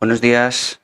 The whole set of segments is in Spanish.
Buenos días.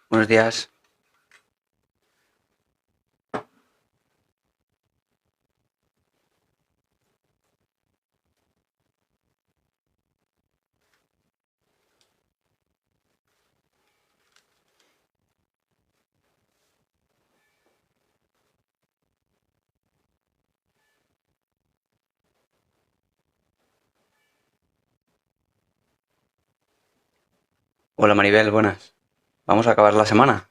Buenos días. Hola Maribel, buenas. Vamos a acabar la semana.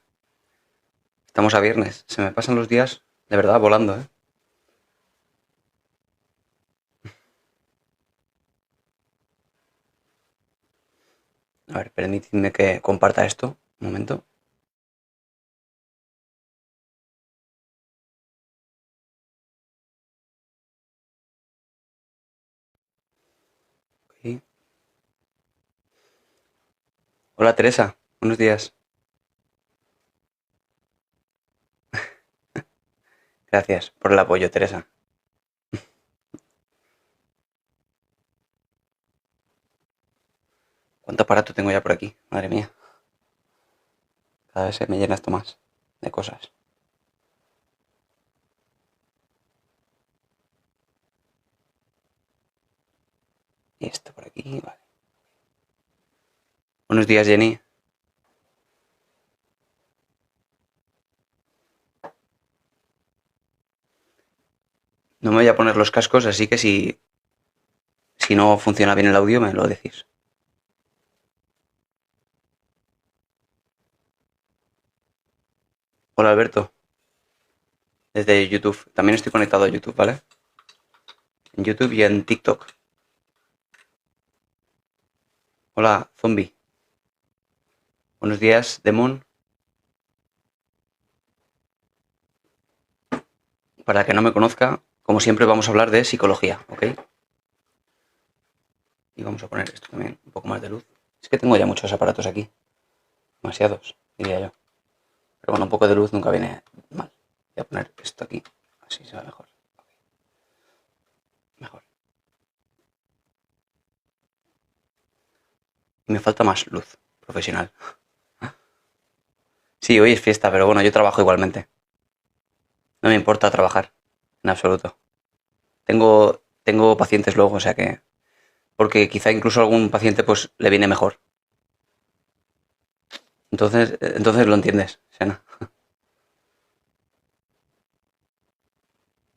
Estamos a viernes. Se me pasan los días, de verdad, volando, ¿eh? A ver, permíteme que comparta esto. Un momento. Ok. Hola Teresa, buenos días. Gracias por el apoyo, Teresa. ¿Cuánto aparato tengo ya por aquí? Madre mía. Cada vez se me llena esto más de cosas. Y esto por aquí, vale. Buenos días, Jenny. No me voy a poner los cascos, así que si no funciona bien el audio, me lo decís. Hola Alberto, desde YouTube. También estoy conectado a YouTube, ¿vale? En YouTube y en TikTok. Hola, zombie. Buenos días, Demon. Para que no me conozca, como siempre vamos a hablar de psicología, ¿ok? Y vamos a poner esto también, un poco más de luz. Es que tengo ya muchos aparatos aquí. Demasiados, diría yo. Pero bueno, un poco de luz nunca viene mal. Voy a poner esto aquí, así se ve mejor. Okay. Mejor. Y me falta más luz profesional. Sí, hoy es fiesta, pero bueno, yo trabajo igualmente. No me importa trabajar, en absoluto. Tengo pacientes luego, o sea que... Porque quizá incluso a algún paciente pues le viene mejor. Entonces lo entiendes, Sena.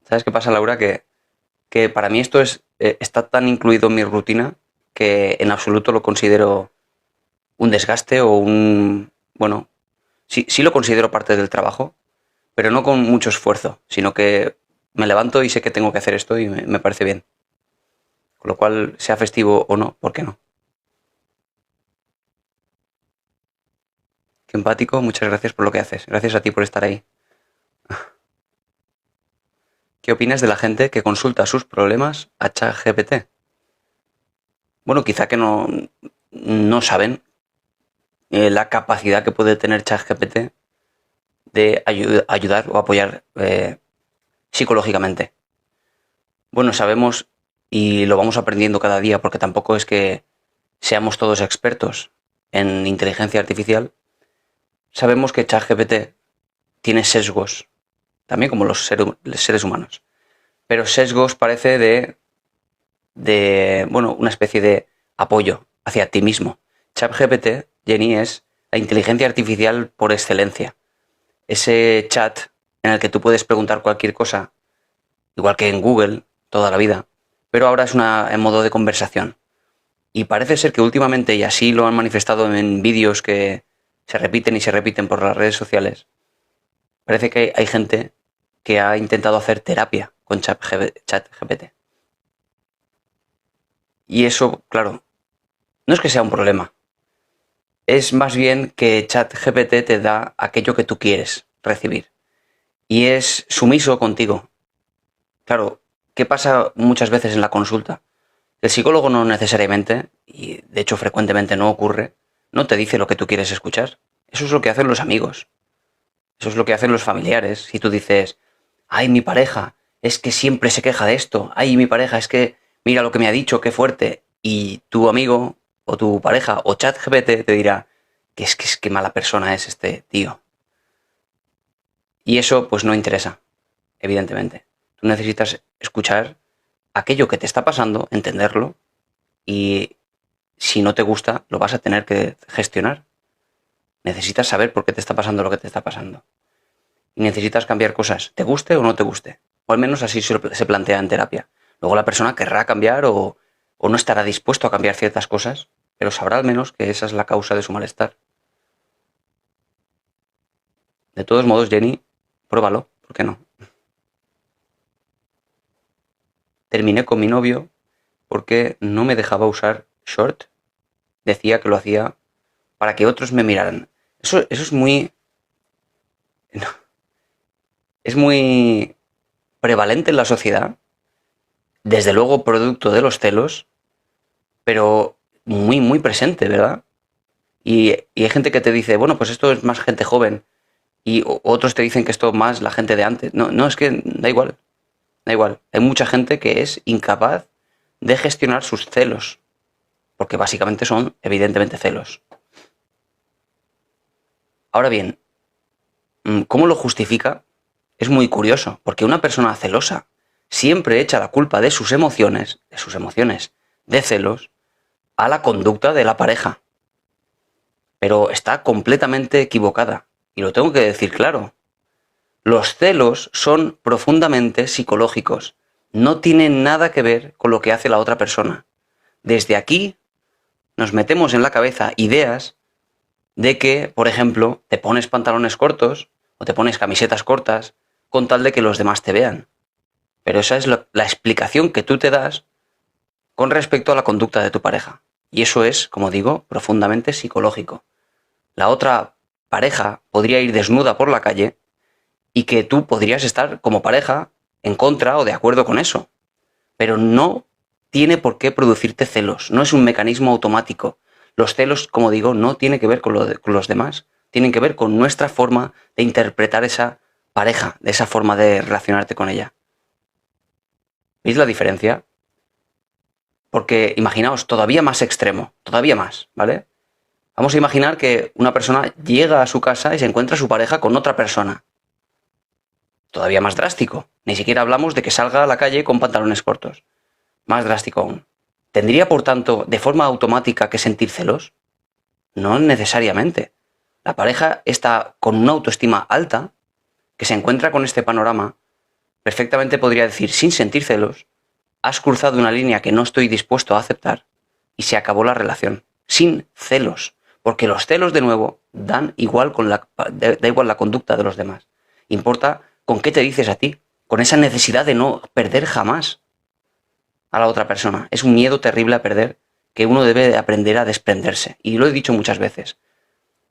¿Sabes qué pasa, Laura? Que para mí esto está tan incluido en mi rutina que en absoluto lo considero un desgaste o un... Bueno, sí lo considero parte del trabajo, pero no con mucho esfuerzo, sino que me levanto y sé que tengo que hacer esto y me parece bien. Con lo cual, sea festivo o no, ¿por qué no? Qué empático, muchas gracias por lo que haces. Gracias a ti por estar ahí. ¿Qué opinas de la gente que consulta sus problemas a ChatGPT? Bueno, quizá que no saben la capacidad que puede tener ChatGPT de ayudar o apoyar psicológicamente. Bueno, sabemos y lo vamos aprendiendo cada día porque tampoco es que seamos todos expertos en inteligencia artificial. Sabemos que ChatGPT tiene sesgos, también como los seres humanos, pero sesgos parece bueno, una especie de apoyo hacia ti mismo. ChatGPT, Jenny, es la inteligencia artificial por excelencia. Ese chat en el que tú puedes preguntar cualquier cosa, igual que en Google toda la vida, pero ahora es en modo de conversación. Y parece ser que últimamente, y así lo han manifestado en vídeos que se repiten y se repiten por las redes sociales, Parece que hay gente que ha intentado hacer terapia con ChatGPT. Y eso, claro, no es que sea un problema. Es más bien que ChatGPT te da aquello que tú quieres recibir. Y es sumiso contigo. Claro, ¿qué pasa muchas veces en la consulta? El psicólogo no necesariamente, y de hecho frecuentemente no ocurre, no te dice lo que tú quieres escuchar. Eso es lo que hacen los amigos. Eso es lo que hacen los familiares. Si tú dices, ay, mi pareja, es que siempre se queja de esto. Ay, mi pareja, es que mira lo que me ha dicho, qué fuerte. Y tu amigo, o tu pareja, o ChatGPT te dirá que es que mala persona es este tío. Y eso pues no interesa, evidentemente. Tú necesitas escuchar aquello que te está pasando, entenderlo, y si no te gusta, lo vas a tener que gestionar. Necesitas saber por qué te está pasando lo que te está pasando. Y necesitas cambiar cosas, te guste o no te guste. O al menos así se plantea en terapia. Luego la persona querrá cambiar o no estará dispuesto a cambiar ciertas cosas, pero sabrá al menos que esa es la causa de su malestar. De todos modos, Jenny, pruébalo, ¿por qué no? Terminé con mi novio porque no me dejaba usar short. Decía que lo hacía para que otros me miraran. Eso es muy... no, es muy prevalente en la sociedad, desde luego producto de los celos, pero muy, muy presente, ¿verdad? Y hay gente que te dice, bueno, pues esto es más gente joven, y otros te dicen que esto más la gente de antes. No, no, es que da igual, da igual. Hay mucha gente que es incapaz de gestionar sus celos, porque básicamente son, evidentemente, celos. Ahora bien, ¿cómo lo justifica? Es muy curioso, porque una persona celosa siempre echa la culpa de sus emociones de celos, a la conducta de la pareja. Pero está completamente equivocada. Y lo tengo que decir claro. Los celos son profundamente psicológicos. No tienen nada que ver con lo que hace la otra persona. Desde aquí nos metemos en la cabeza ideas de que, por ejemplo, te pones pantalones cortos o te pones camisetas cortas con tal de que los demás te vean. Pero esa es la explicación que tú te das con respecto a la conducta de tu pareja. Y eso es, como digo, profundamente psicológico. La otra pareja podría ir desnuda por la calle y que tú podrías estar como pareja en contra o de acuerdo con eso. Pero no tiene por qué producirte celos. No es un mecanismo automático. Los celos, como digo, no tienen que ver con los demás. Tienen que ver con nuestra forma de interpretar esa pareja, de esa forma de relacionarte con ella. ¿Veis la diferencia? Porque imaginaos, todavía más extremo, todavía más, ¿vale? Vamos a imaginar que una persona llega a su casa y se encuentra a su pareja con otra persona. Todavía más drástico. Ni siquiera hablamos de que salga a la calle con pantalones cortos. Más drástico aún. ¿Tendría, por tanto, de forma automática que sentir celos? No necesariamente. La pareja está con una autoestima alta, que se encuentra con este panorama, perfectamente podría decir, sin sentir celos, has cruzado una línea que no estoy dispuesto a aceptar y se acabó la relación. Sin celos. Porque los celos, de nuevo, da igual la conducta de los demás. Importa con qué te dices a ti, con esa necesidad de no perder jamás a la otra persona. Es un miedo terrible a perder que uno debe aprender a desprenderse. Y lo he dicho muchas veces.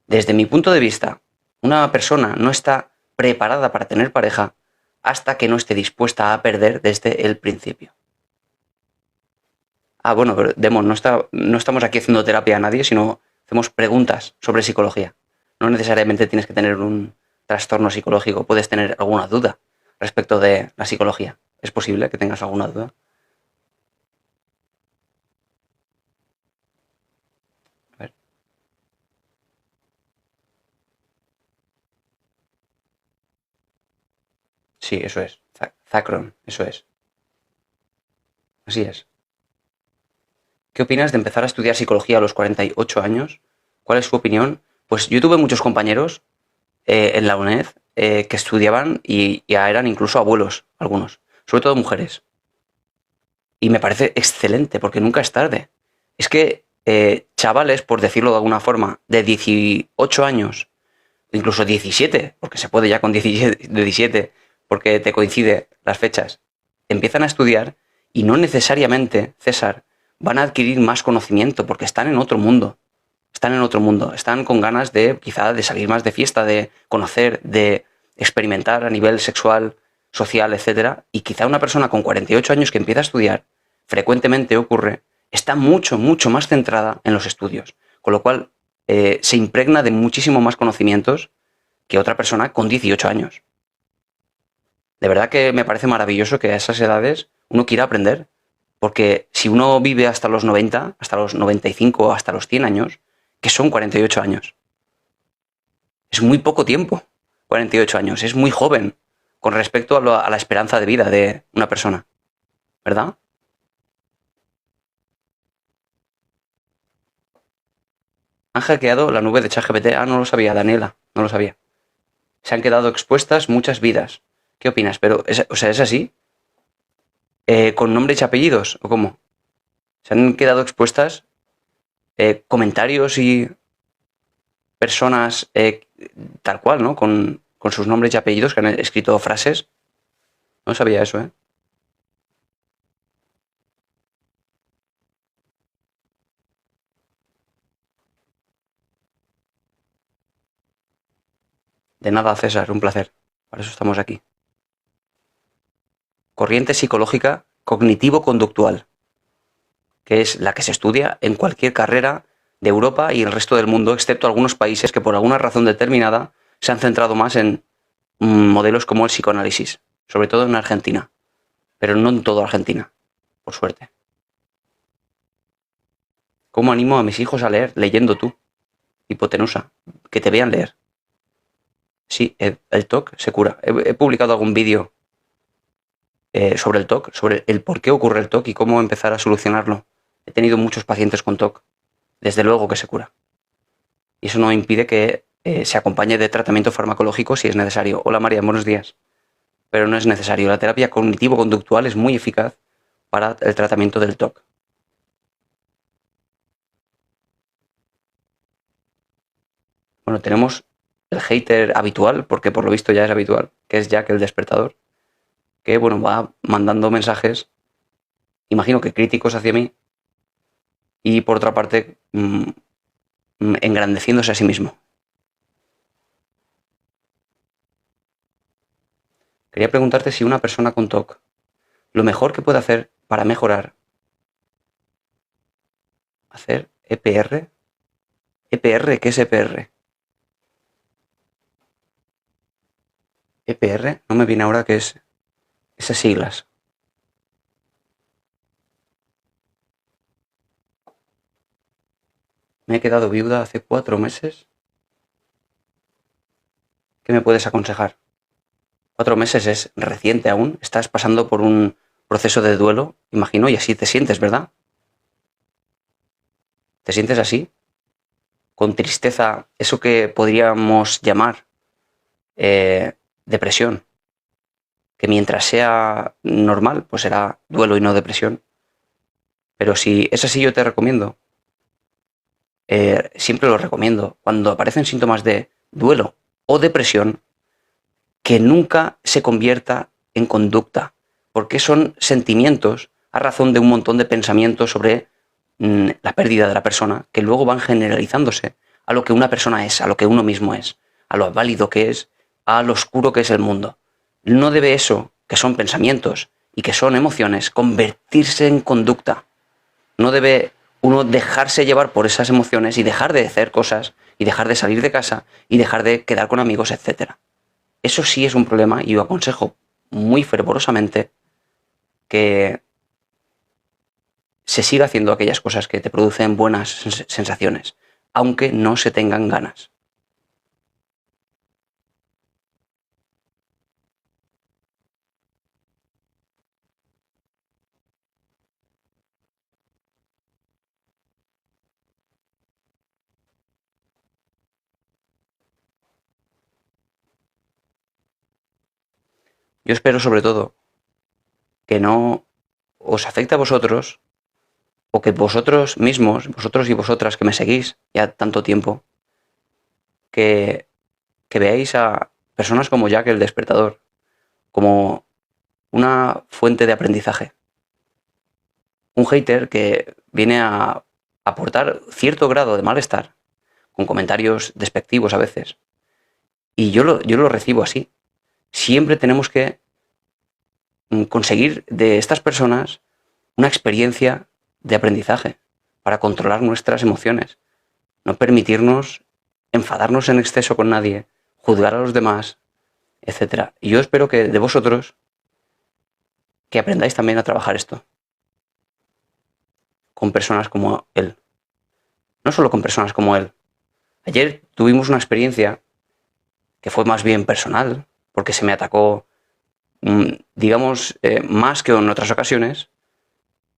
Desde mi punto de vista, una persona no está preparada para tener pareja hasta que no esté dispuesta a perder desde el principio. Bueno, pero Demo, no estamos aquí haciendo terapia a nadie, sino hacemos preguntas sobre psicología. No necesariamente tienes que tener un trastorno psicológico, puedes tener alguna duda respecto de la psicología. ¿Es posible que tengas alguna duda? A ver. Sí, eso es. Zacron, eso es. Así es. ¿Qué opinas de empezar a estudiar psicología a los 48 años? ¿Cuál es su opinión? Pues yo tuve muchos compañeros en la UNED que estudiaban y ya eran incluso abuelos, algunos, sobre todo mujeres. Y me parece excelente porque nunca es tarde. Es que chavales, por decirlo de alguna forma, de 18 años incluso 17, porque se puede ya con 17, porque te coincide las fechas, empiezan a estudiar y no necesariamente, César, van a adquirir más conocimiento porque están en otro mundo. Están en otro mundo, están con ganas de quizá de salir más de fiesta, de conocer, de experimentar a nivel sexual, social, etcétera. Y quizá una persona con 48 años que empieza a estudiar, frecuentemente ocurre, está mucho, mucho más centrada en los estudios, con lo cual se impregna de muchísimo más conocimientos que otra persona con 18 años. De verdad que me parece maravilloso que a esas edades uno quiera aprender, porque si uno vive hasta los 90, hasta los 95, hasta los 100 años, que son 48 años. Es muy poco tiempo, 48 años, es muy joven con respecto a la esperanza de vida de una persona, ¿verdad? Han hackeado la nube de ChatGPT. Ah, no lo sabía, Daniela, no lo sabía. Se han quedado expuestas muchas vidas. ¿Qué opinas? Pero, o sea, ¿es así? ¿Con nombres y apellidos? ¿O cómo? Se han quedado expuestas comentarios y personas tal cual, ¿no? Con sus nombres y apellidos que han escrito frases. No sabía eso, ¿eh? De nada, César, un placer. Para eso estamos aquí. Corriente psicológica cognitivo-conductual, que es la que se estudia en cualquier carrera de Europa y el resto del mundo, excepto algunos países que por alguna razón determinada se han centrado más en modelos como el psicoanálisis, sobre todo en Argentina, pero no en toda Argentina, por suerte. ¿Cómo animo a mis hijos a leer? Leyendo tú, hipotenusa, que te vean leer. Sí, el TOC se cura. He publicado algún vídeo sobre el TOC, sobre el por qué ocurre el TOC y cómo empezar a solucionarlo. He tenido muchos pacientes con TOC, desde luego que se cura. Y eso no impide que se acompañe de tratamiento farmacológico si es necesario. Hola María, buenos días. Pero no es necesario. La terapia cognitivo-conductual es muy eficaz para el tratamiento del TOC. Bueno, tenemos el hater habitual, porque por lo visto ya es habitual, que es Jack el despertador, que bueno, va mandando mensajes, imagino que críticos hacia mí, y por otra parte, engrandeciéndose a sí mismo. Quería preguntarte si una persona con TOC, lo mejor que puede hacer para mejorar, hacer EPR. EPR, ¿qué es EPR? EPR, no me viene ahora qué es esas siglas. Me he quedado viuda hace 4 meses. ¿Qué me puedes aconsejar? 4 meses es reciente aún. Estás pasando por un proceso de duelo, imagino, y así te sientes, ¿verdad? ¿Te sientes así? Con tristeza, eso que podríamos llamar depresión, que mientras sea normal, pues será duelo y no depresión. Pero si es así, yo te recomiendo, siempre lo recomiendo, cuando aparecen síntomas de duelo o depresión, que nunca se convierta en conducta, porque son sentimientos a razón de un montón de pensamientos sobre la pérdida de la persona, que luego van generalizándose a lo que una persona es, a lo que uno mismo es, a lo válido que es, a lo oscuro que es el mundo. No debe eso, que son pensamientos y que son emociones, convertirse en conducta. No debe uno dejarse llevar por esas emociones y dejar de hacer cosas, y dejar de salir de casa, y dejar de quedar con amigos, etc. Eso sí es un problema y yo aconsejo muy fervorosamente que se siga haciendo aquellas cosas que te producen buenas sensaciones, aunque no se tengan ganas. Yo espero sobre todo que no os afecte a vosotros o que vosotros mismos, vosotros y vosotras que me seguís ya tanto tiempo, que que veáis a personas como Jack el Despertador como una fuente de aprendizaje. Un hater que viene a aportar cierto grado de malestar, con comentarios despectivos a veces. Y yo lo recibo así. Siempre tenemos que conseguir de estas personas una experiencia de aprendizaje para controlar nuestras emociones. No permitirnos enfadarnos en exceso con nadie, juzgar a los demás, etc. Y yo espero que de vosotros que aprendáis también a trabajar esto con personas como él. No solo con personas como él. Ayer tuvimos una experiencia que fue más bien personal, porque se me atacó, digamos, más que en otras ocasiones.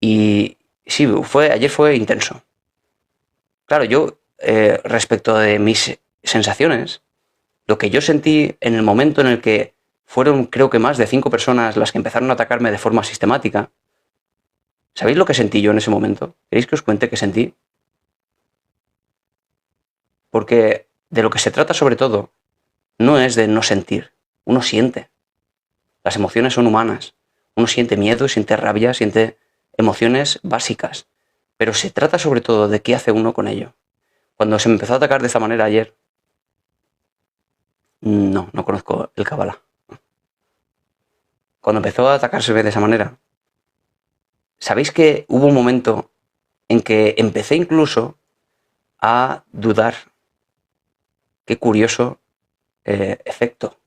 Y sí, ayer fue intenso. Claro, yo, respecto de mis sensaciones, lo que yo sentí en el momento en el que fueron, creo que más de 5 personas las que empezaron a atacarme de forma sistemática, ¿sabéis lo que sentí yo en ese momento? ¿Queréis que os cuente qué sentí? Porque de lo que se trata sobre todo no es de no sentir, uno siente. Las emociones son humanas. Uno siente miedo, siente rabia, siente emociones básicas. Pero se trata sobre todo de qué hace uno con ello. Cuando se me empezó a atacar de esa manera ayer, no conozco el Kabbalah. Cuando empezó a atacarse de esa manera, ¿sabéis que hubo un momento en que empecé incluso a dudar? Qué curioso efecto.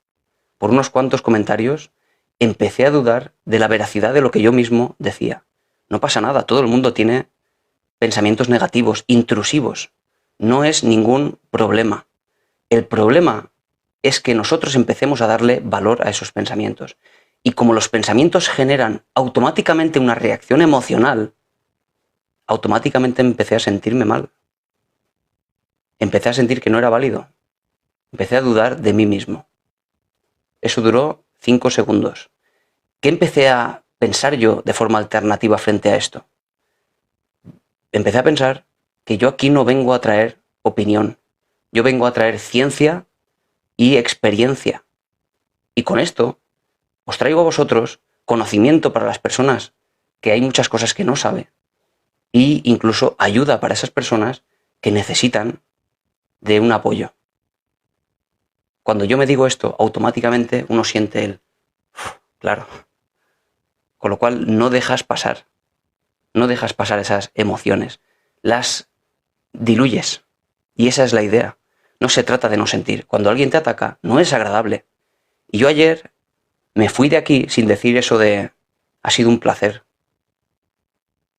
Por unos cuantos comentarios empecé a dudar de la veracidad de lo que yo mismo decía. No pasa nada, todo el mundo tiene pensamientos negativos, intrusivos. No es ningún problema. El problema es que nosotros empecemos a darle valor a esos pensamientos. Y como los pensamientos generan automáticamente una reacción emocional, automáticamente empecé a sentirme mal. Empecé a sentir que no era válido. Empecé a dudar de mí mismo. Eso duró 5 segundos. ¿Qué empecé a pensar yo de forma alternativa frente a esto? Empecé a pensar que yo aquí no vengo a traer opinión. Yo vengo a traer ciencia y experiencia. Y con esto os traigo a vosotros conocimiento para las personas que hay muchas cosas que no saben. Y incluso ayuda para esas personas que necesitan de un apoyo. Cuando yo me digo esto, automáticamente uno siente el claro. Con lo cual no dejas pasar esas emociones, las diluyes. Y esa es la idea. No se trata de no sentir. Cuando alguien te ataca, no es agradable. Y yo ayer me fui de aquí sin decir eso de ha sido un placer.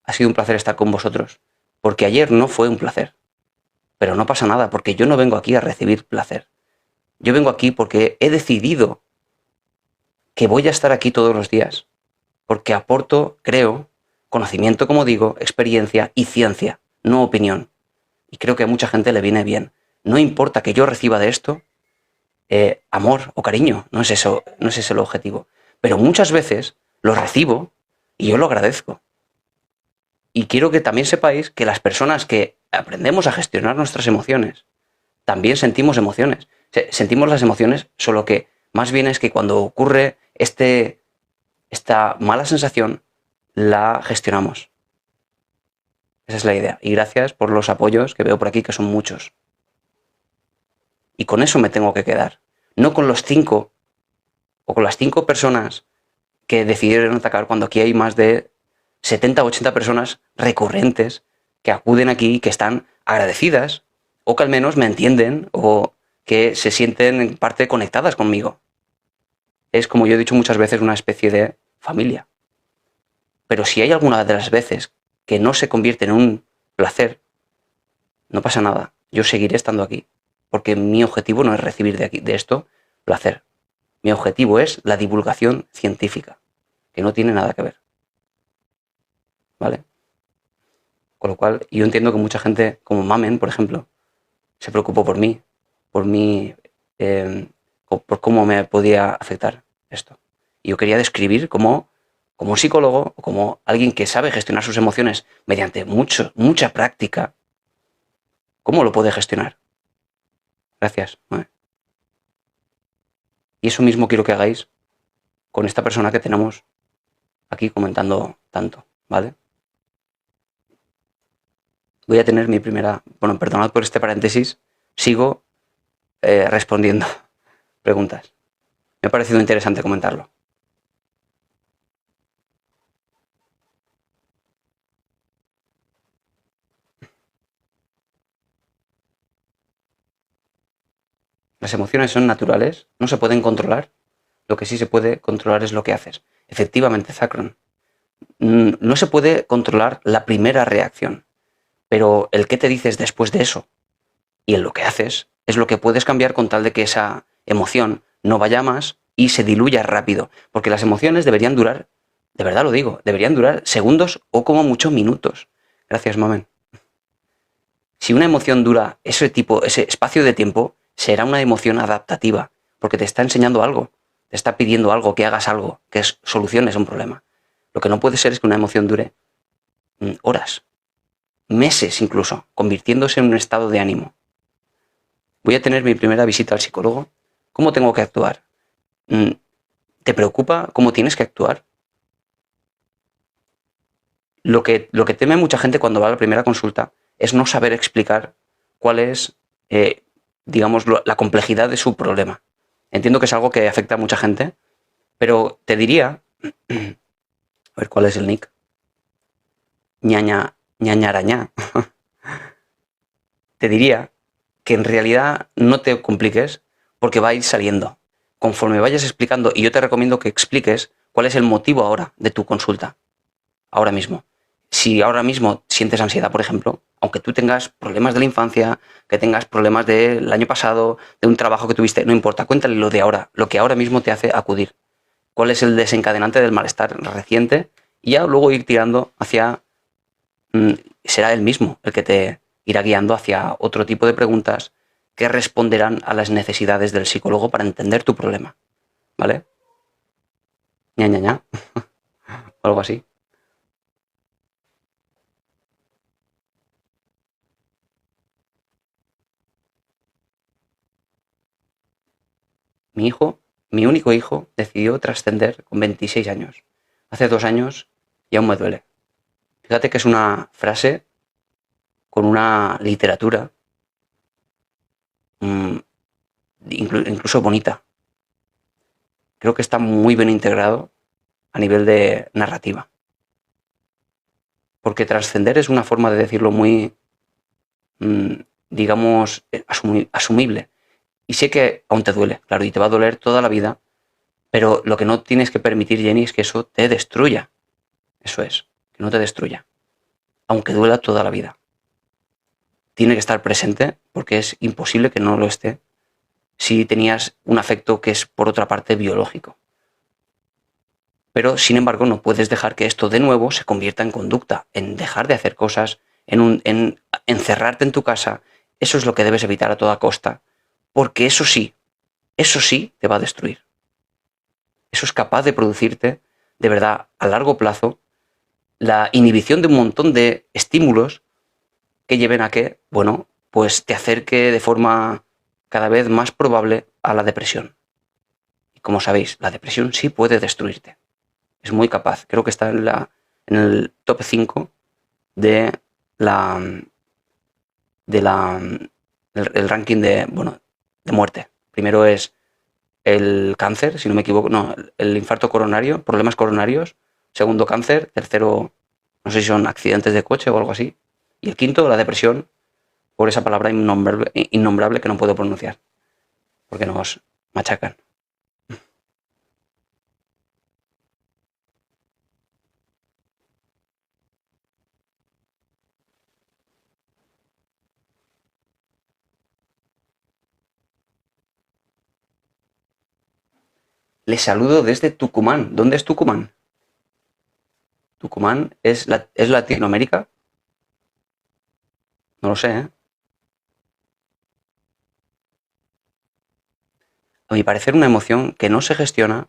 Ha sido un placer estar con vosotros. Porque ayer no fue un placer. Pero no pasa nada, porque yo no vengo aquí a recibir placer. Yo vengo aquí porque he decidido que voy a estar aquí todos los días. Porque aporto, creo, conocimiento, como digo, experiencia y ciencia, no opinión. Y creo que a mucha gente le viene bien. No importa que yo reciba de esto amor o cariño, no es ese el objetivo. Pero muchas veces lo recibo y yo lo agradezco. Y quiero que también sepáis que las personas que aprendemos a gestionar nuestras emociones, también sentimos emociones. Sentimos las emociones, solo que más bien es que cuando ocurre esta mala sensación, la gestionamos. Esa es la idea. Y gracias por los apoyos que veo por aquí, que son muchos. Y con eso me tengo que quedar. No con los 5 o con las 5 personas que decidieron atacar cuando aquí hay más de 70 o 80 personas recurrentes que acuden aquí, que están agradecidas o que al menos me entienden o que se sienten en parte conectadas conmigo. Es, como yo he dicho muchas veces, una especie de familia. Pero si hay alguna de las veces que no se convierte en un placer, no pasa nada. Yo seguiré estando aquí. Porque mi objetivo no es recibir de esto placer. Mi objetivo es la divulgación científica, que no tiene nada que ver. ¿Vale? Con lo cual, yo entiendo que mucha gente, como Mamen, por ejemplo, se preocupó por mí, por cómo me podía afectar esto. Y yo quería describir como un psicólogo o como alguien que sabe gestionar sus emociones mediante mucha práctica, cómo lo puede gestionar. Gracias. Y eso mismo quiero que hagáis con esta persona que tenemos aquí comentando tanto, ¿vale? Voy a tener mi primera... Bueno, perdonad por este paréntesis. Sigo respondiendo preguntas. Me ha parecido interesante comentarlo. Las emociones son naturales, no se pueden controlar. Lo que sí se puede controlar es lo que haces. Efectivamente, Zacron. No se puede controlar la primera reacción, pero el qué te dices después de eso y en lo que haces es lo que puedes cambiar con tal de que esa emoción no vaya más y se diluya rápido. Porque las emociones deberían durar, de verdad lo digo, deberían durar segundos o como mucho minutos. Gracias, Mamen. Si una emoción dura ese espacio de tiempo, será una emoción adaptativa, porque te está enseñando algo, te está pidiendo algo, que hagas algo, que soluciones un problema. Lo que no puede ser es que una emoción dure horas, meses incluso, convirtiéndose en un estado de ánimo. Voy a tener mi primera visita al psicólogo. ¿Cómo tengo que actuar? ¿Te preocupa cómo tienes que actuar? Lo que teme mucha gente cuando va a la primera consulta es no saber explicar cuál es, digamos, la complejidad de su problema. Entiendo que es algo que afecta a mucha gente, pero te diría... A ver, ¿cuál es el nick? Ñañarañá. Te diría que en realidad no te compliques porque va a ir saliendo. Conforme vayas explicando, y yo te recomiendo que expliques cuál es el motivo ahora de tu consulta. Ahora mismo. Si ahora mismo sientes ansiedad, por ejemplo, aunque tú tengas problemas de la infancia, que tengas problemas del año pasado, de un trabajo que tuviste, no importa, cuéntale lo de ahora, lo que ahora mismo te hace acudir. ¿Cuál es el desencadenante del malestar reciente? Y ya luego ir tirando hacia... será él mismo el que te irá guiando hacia otro tipo de preguntas que responderán a las necesidades del psicólogo para entender tu problema. ¿Vale? Ña. O algo así. Mi único hijo, decidió trascender con 26 años. Hace 2 años y aún me duele. Fíjate que es una frase con una literatura incluso bonita. Creo que está muy bien integrado a nivel de narrativa. Porque trascender es una forma de decirlo muy, digamos, asumible. Y sé que aún te duele, claro, y te va a doler toda la vida, pero lo que no tienes que permitir, Jenny, es que eso te destruya. Eso es, que no te destruya. Aunque duela toda la vida. Tiene que estar presente porque es imposible que no lo esté si tenías un afecto que es, por otra parte, biológico. Pero, sin embargo, no puedes dejar que esto de nuevo se convierta en conducta, en dejar de hacer cosas, en encerrarte en tu casa. Eso es lo que debes evitar a toda costa, porque eso sí te va a destruir. Eso es capaz de producirte, de verdad, a largo plazo, la inhibición de un montón de estímulos que lleven a que, bueno, pues te acerque de forma cada vez más probable a la depresión. Y como sabéis, la depresión sí puede destruirte. Es muy capaz. Creo que está en el top 5 de el ranking de muerte. Primero es el cáncer, si no me equivoco, no, el infarto coronario, problemas coronarios. Segundo, cáncer. Tercero, no sé si son accidentes de coche o algo así. Y el quinto, la depresión, por esa palabra innombrable que no puedo pronunciar, porque nos machacan. Les saludo desde Tucumán. ¿Dónde es Tucumán? ¿Tucumán es Latinoamérica? No lo sé, ¿eh? A mi parecer, una emoción que no se gestiona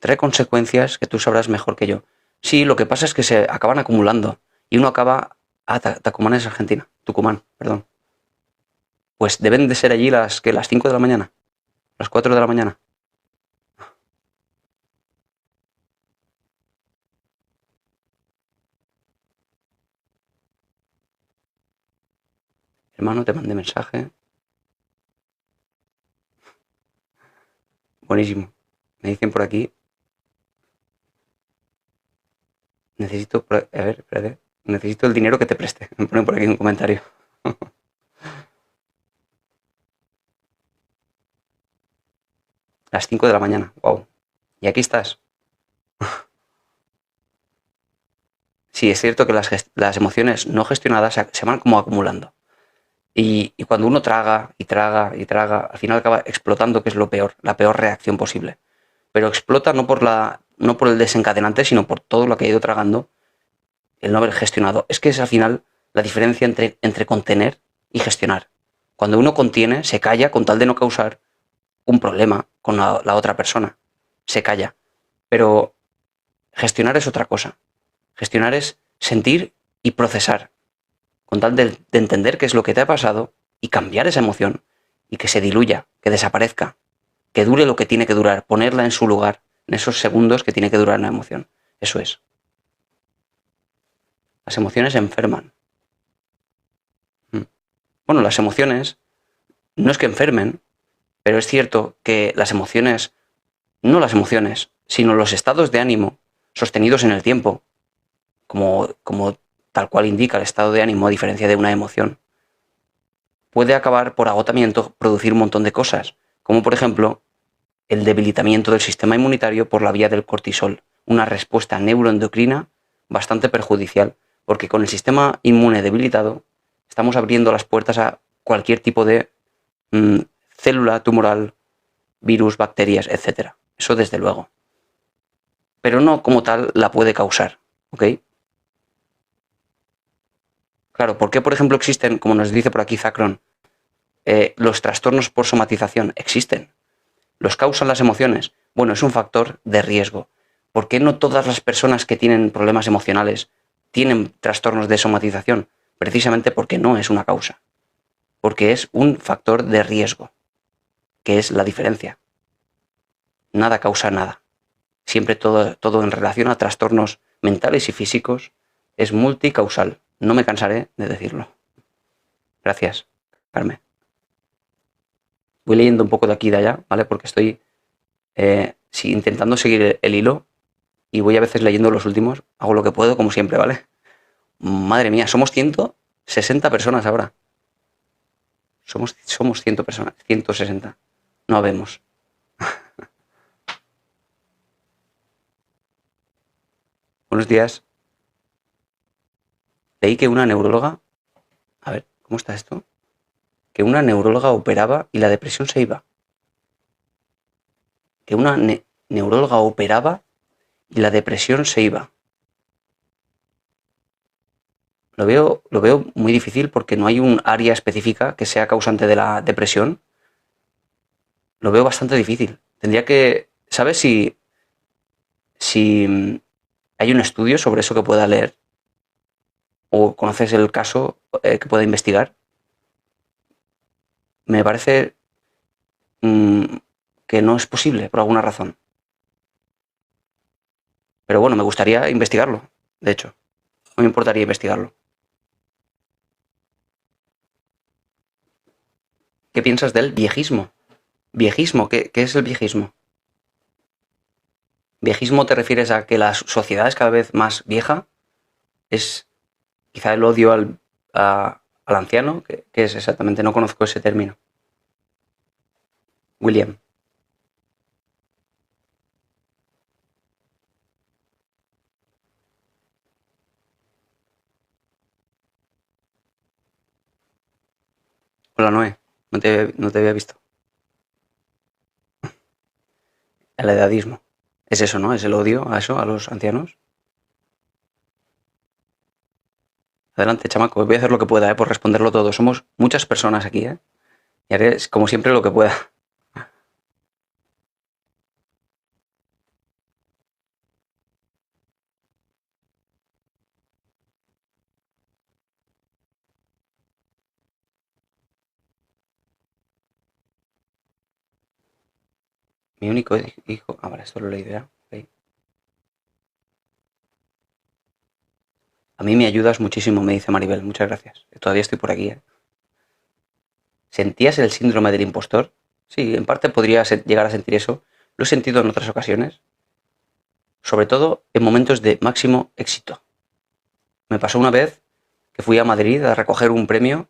trae consecuencias que tú sabrás mejor que yo. Sí, lo que pasa es que se acaban acumulando y uno acaba... Tucumán es Argentina. Tucumán, perdón. Pues deben de ser allí las 5 de la mañana, las 4 de la mañana. Hermano, te mandé mensaje. Buenísimo. Me dicen por aquí. Necesito. A ver, espérate. Necesito el dinero que te preste. Me ponen por aquí un comentario. Las 5 de la mañana. Wow. Y aquí estás. Sí, es cierto que las emociones no gestionadas se van como acumulando. Y cuando uno traga y traga y traga, al final acaba explotando, que es lo peor, la peor reacción posible. Pero explota no por el desencadenante, sino por todo lo que ha ido tragando, el no haber gestionado. Es que es al final la diferencia entre contener y gestionar. Cuando uno contiene, se calla con tal de no causar un problema con la otra persona. Se calla. Pero gestionar es otra cosa. Gestionar es sentir y procesar, con tal de entender qué es lo que te ha pasado y cambiar esa emoción y que se diluya, que desaparezca, que dure lo que tiene que durar, ponerla en su lugar, en esos segundos que tiene que durar una emoción. Eso es. Las emociones enferman. Bueno, las emociones no es que enfermen, pero es cierto que las emociones, no las emociones, sino los estados de ánimo sostenidos en el tiempo, como tal cual indica el estado de ánimo a diferencia de una emoción, puede acabar por agotamiento, producir un montón de cosas, como por ejemplo el debilitamiento del sistema inmunitario por la vía del cortisol, una respuesta neuroendocrina bastante perjudicial, porque con el sistema inmune debilitado estamos abriendo las puertas a cualquier tipo de célula tumoral, virus, bacterias, etcétera. Eso desde luego. Pero no como tal la puede causar, ¿ok? Claro, ¿por qué, por ejemplo, existen, como nos dice por aquí Zacron, los trastornos por somatización? Existen. ¿Los causan las emociones? Bueno, es un factor de riesgo. ¿Por qué no todas las personas que tienen problemas emocionales tienen trastornos de somatización? Precisamente porque no es una causa. Porque es un factor de riesgo, que es la diferencia. Nada causa nada. Siempre todo en relación a trastornos mentales y físicos es multicausal. No me cansaré de decirlo. Gracias, Carmen. Voy leyendo un poco de aquí y de allá, ¿vale? Porque estoy sí, intentando seguir el hilo y voy a veces leyendo los últimos. Hago lo que puedo, como siempre, ¿vale? Madre mía, somos 160 personas ahora. Somos 100 personas, 160. No vemos. Buenos días. Leí que una neuróloga... A ver, ¿cómo está esto? Que una neuróloga operaba y la depresión se iba. Que una neuróloga operaba y la depresión se iba. Lo veo muy difícil porque no hay un área específica que sea causante de la depresión. Lo veo bastante difícil. Tendría que... ¿Sabes si hay un estudio sobre eso que pueda leer? ¿O conoces el caso que pueda investigar? Me parece que no es posible por alguna razón. Pero bueno, me gustaría investigarlo, de hecho. No me importaría investigarlo. ¿Qué piensas del viejismo? ¿Viejismo? ¿Qué es el viejismo? ¿Viejismo te refieres a que la sociedad es cada vez más vieja? ¿Es quizá el odio al anciano? ¿Qué es exactamente? No conozco ese término. William. Hola, Noé. No te había visto. El edadismo. Es eso, ¿no? Es el odio a eso, a los ancianos. Adelante, chamaco. Voy a hacer lo que pueda, por responderlo todo. Somos muchas personas aquí, ¿eh? Y haré, como siempre, lo que pueda. Mi único hijo... Ah, vale, esto lo he leído ya. Okay. A mí me ayudas muchísimo, me dice Maribel. Muchas gracias. Todavía estoy por aquí, ¿eh? ¿Sentías el síndrome del impostor? Sí, en parte podría llegar a sentir eso. Lo he sentido en otras ocasiones, sobre todo en momentos de máximo éxito. Me pasó una vez que fui a Madrid a recoger un premio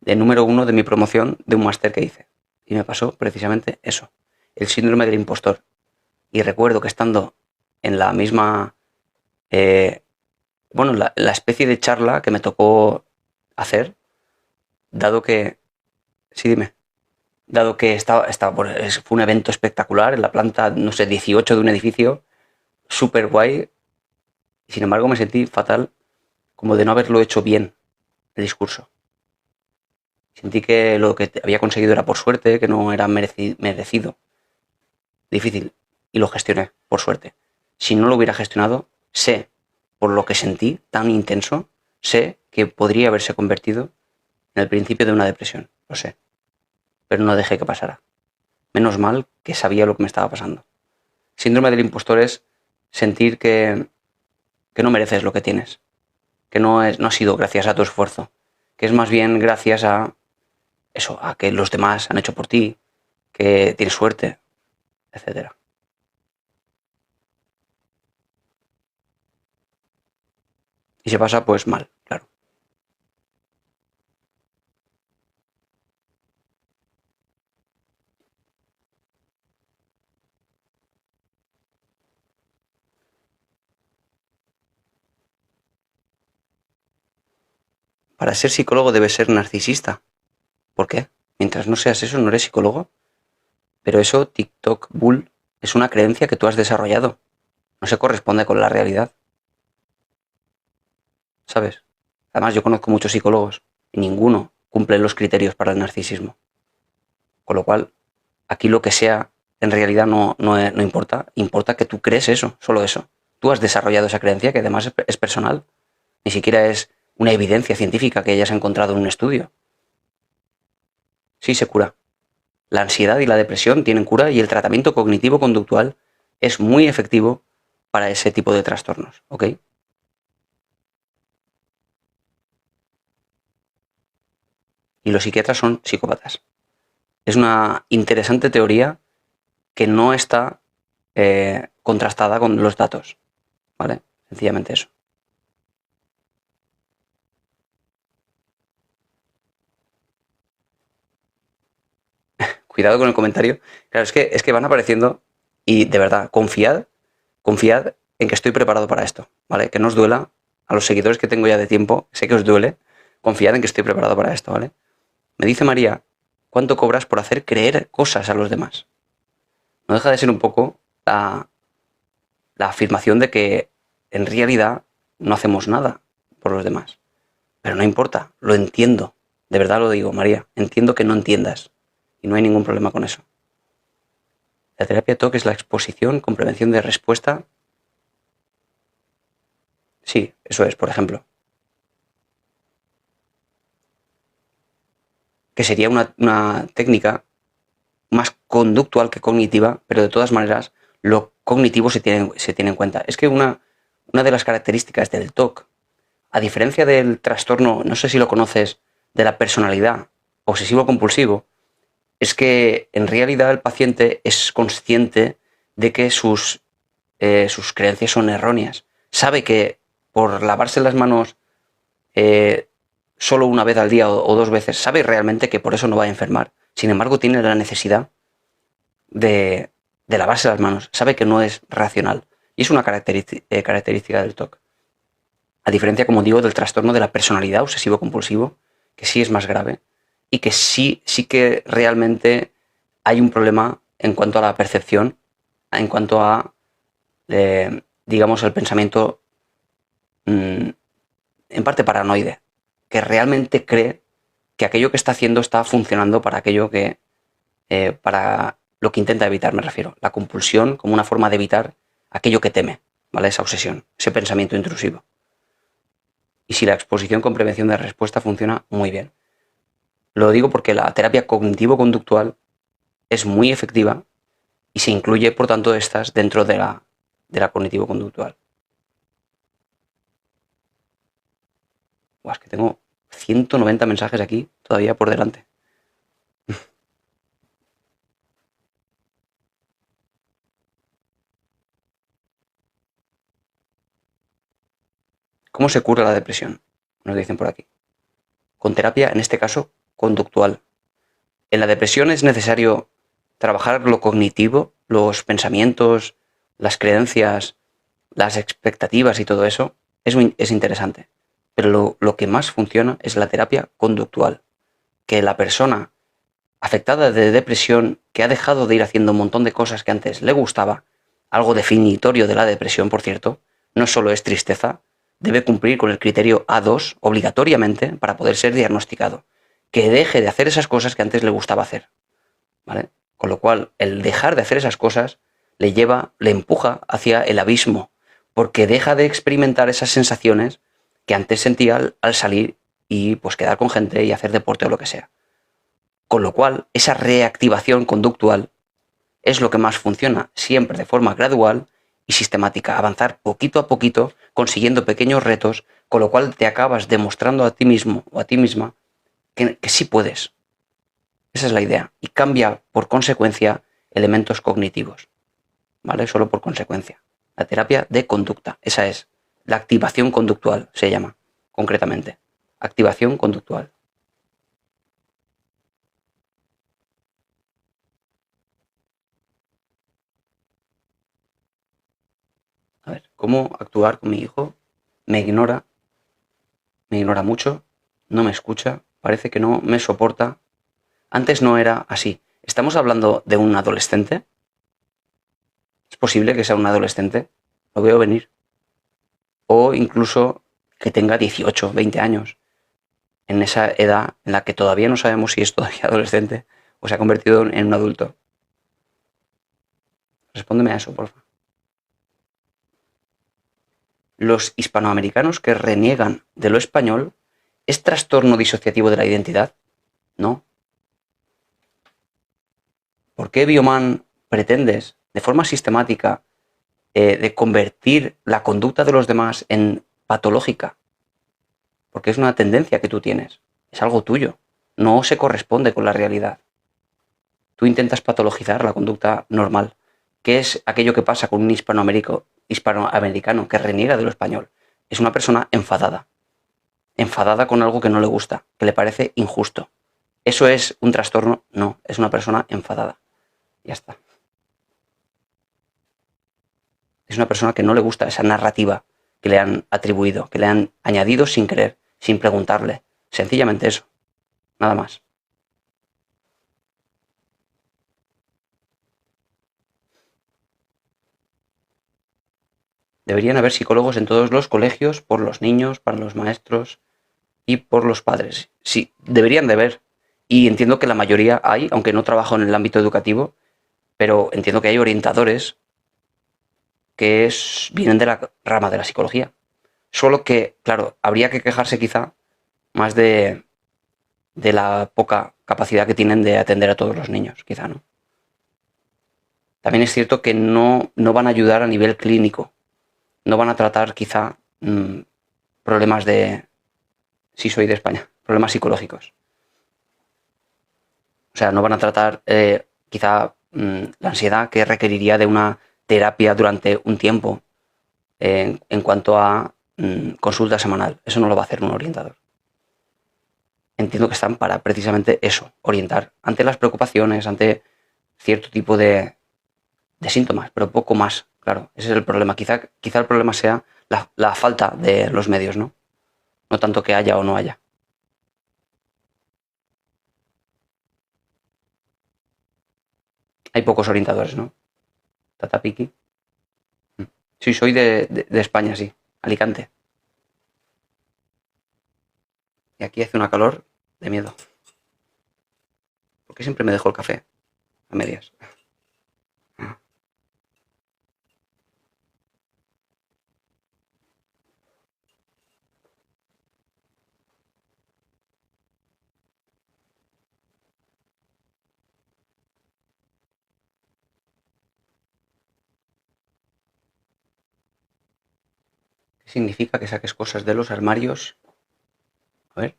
de número 1 de mi promoción de un máster que hice. Y me pasó precisamente eso, el síndrome del impostor. Y recuerdo que estando en la misma, eh, la especie de charla que me tocó hacer, dado que, sí, dime, dado que fue un evento espectacular en la planta, no sé, 18 de un edificio, súper guay, y sin embargo me sentí fatal como de no haberlo hecho bien, el discurso. Sentí que lo que había conseguido era por suerte, que no era merecido. Difícil. Y lo gestioné, por suerte. Si no lo hubiera gestionado, sé, por lo que sentí tan intenso, sé que podría haberse convertido en el principio de una depresión. Lo sé. Pero no dejé que pasara. Menos mal que sabía lo que me estaba pasando. Síndrome del impostor es sentir que no mereces lo que tienes. Que no ha sido gracias a tu esfuerzo. Que es más bien gracias a eso, a que los demás han hecho por ti, que tienes suerte, etcétera. Y se pasa pues mal, claro. Para ser psicólogo debes ser narcisista. ¿Por qué? Mientras no seas eso, no eres psicólogo. Pero eso, TikTok Bull, es una creencia que tú has desarrollado. No se corresponde con la realidad. ¿Sabes? Además, yo conozco muchos psicólogos y ninguno cumple los criterios para el narcisismo. Con lo cual, aquí lo que sea en realidad no importa. Importa que tú crees eso, solo eso. Tú has desarrollado esa creencia que además es personal. Ni siquiera es una evidencia científica que hayas encontrado en un estudio. Sí se cura. La ansiedad y la depresión tienen cura y el tratamiento cognitivo-conductual es muy efectivo para ese tipo de trastornos, ¿ok? Y los psiquiatras son psicópatas. Es una interesante teoría que no está contrastada con los datos, ¿vale? Sencillamente eso. Cuidado con el comentario. Claro, es que van apareciendo y de verdad, confiad en que estoy preparado para esto, ¿vale? Que no os duela. A los seguidores que tengo ya de tiempo, sé que os duele. Confiad en que estoy preparado para esto, ¿vale? Me dice María, ¿cuánto cobras por hacer creer cosas a los demás? No deja de ser un poco la afirmación de que en realidad no hacemos nada por los demás. Pero no importa, lo entiendo. De verdad lo digo, María. Entiendo que no entiendas. Y no hay ningún problema con eso. La terapia TOC es la exposición con prevención de respuesta. Sí, eso es, por ejemplo. Que sería una técnica más conductual que cognitiva, pero de todas maneras lo cognitivo se tiene en cuenta. Es que una de las características del TOC, a diferencia del trastorno, no sé si lo conoces, de la personalidad obsesivo-compulsivo, es que en realidad el paciente es consciente de que sus creencias son erróneas. Sabe que por lavarse las manos eh, solo una vez al día o dos veces, sabe realmente que por eso no va a enfermar. Sin embargo, tiene la necesidad de lavarse las manos. Sabe que no es racional. Y es una característica del TOC. A diferencia, como digo, del trastorno de la personalidad obsesivo-compulsivo, que sí es más grave y que sí que realmente hay un problema en cuanto a la percepción, en cuanto a, digamos, el pensamiento en parte paranoide, que realmente cree que aquello que está haciendo está funcionando para aquello para lo que intenta evitar, me refiero. La compulsión como una forma de evitar aquello que teme, ¿vale? Esa obsesión, ese pensamiento intrusivo. Y si la exposición con prevención de respuesta funciona muy bien. Lo digo porque la terapia cognitivo-conductual es muy efectiva y se incluye, por tanto, estas dentro de la cognitivo-conductual. Buah, es que tengo 190 mensajes aquí todavía por delante. ¿Cómo se cura la depresión? Nos dicen por aquí. Con terapia, en este caso, conductual. En la depresión es necesario trabajar lo cognitivo, los pensamientos, las creencias, las expectativas y todo eso. Es interesante. Pero lo que más funciona es la terapia conductual. Que la persona afectada de depresión, que ha dejado de ir haciendo un montón de cosas que antes le gustaba, algo definitorio de la depresión, por cierto, no solo es tristeza, debe cumplir con el criterio A2 obligatoriamente para poder ser diagnosticado. Que deje de hacer esas cosas que antes le gustaba hacer. ¿Vale? Con lo cual, el dejar de hacer esas cosas le empuja hacia el abismo, porque deja de experimentar esas sensaciones que antes sentía al salir y pues quedar con gente y hacer deporte o lo que sea. Con lo cual, esa reactivación conductual es lo que más funciona, siempre de forma gradual y sistemática, avanzar poquito a poquito, consiguiendo pequeños retos, con lo cual te acabas demostrando a ti mismo o a ti misma que sí puedes. Esa es la idea. Y cambia por consecuencia elementos cognitivos. ¿Vale? Solo por consecuencia. La terapia de conducta. Esa es. La activación conductual se llama, concretamente. Activación conductual. A ver, ¿cómo actuar con mi hijo? Me ignora mucho, no me escucha, parece que no me soporta. Antes no era así. ¿Estamos hablando de un adolescente? ¿Es posible que sea un adolescente? Lo veo venir. O incluso que tenga 18, 20 años. En esa edad en la que todavía no sabemos si es todavía adolescente o se ha convertido en un adulto. Respóndeme a eso, por favor. Los hispanoamericanos que reniegan de lo español, ¿es trastorno disociativo de la identidad? No. ¿Por qué, Bioman, pretendes de forma sistemática de convertir la conducta de los demás en patológica? Porque es una tendencia que tú tienes, es algo tuyo, no se corresponde con la realidad. Tú intentas patologizar la conducta normal. ¿Qué es aquello que pasa con un hispanoamericano que reniega de lo español? Es una persona enfadada con algo que no le gusta, que le parece injusto. ¿Eso es un trastorno? No, es una persona enfadada. Ya está. Es una persona que no le gusta esa narrativa que le han atribuido, que le han añadido sin querer, sin preguntarle. Sencillamente eso. Nada más. Deberían haber psicólogos en todos los colegios, por los niños, para los maestros y por los padres. Sí, deberían de haber. Y entiendo que la mayoría hay, aunque no trabajo en el ámbito educativo, pero entiendo que hay orientadores que vienen de la rama de la psicología. Solo que, claro, habría que quejarse quizá más de la poca capacidad que tienen de atender a todos los niños, quizá, ¿no? También es cierto que no van a ayudar a nivel clínico, no van a tratar quizá problemas de, si soy de España, problemas psicológicos. O sea, no van a tratar quizá la ansiedad que requeriría de una terapia durante un tiempo en cuanto a consulta semanal. Eso no lo va a hacer un orientador. Entiendo que están para precisamente eso, orientar ante las preocupaciones, ante cierto tipo de síntomas, pero poco más, claro. Ese es el problema. Quizá el problema sea la falta de los medios, ¿no? No tanto que haya o no haya. Hay pocos orientadores, ¿no? Tatapiki. Sí, soy de España, sí. Alicante. Y aquí hace una calor de miedo. ¿Por qué siempre me dejo el café a medias? ¿Qué significa que saques cosas de los armarios? A ver.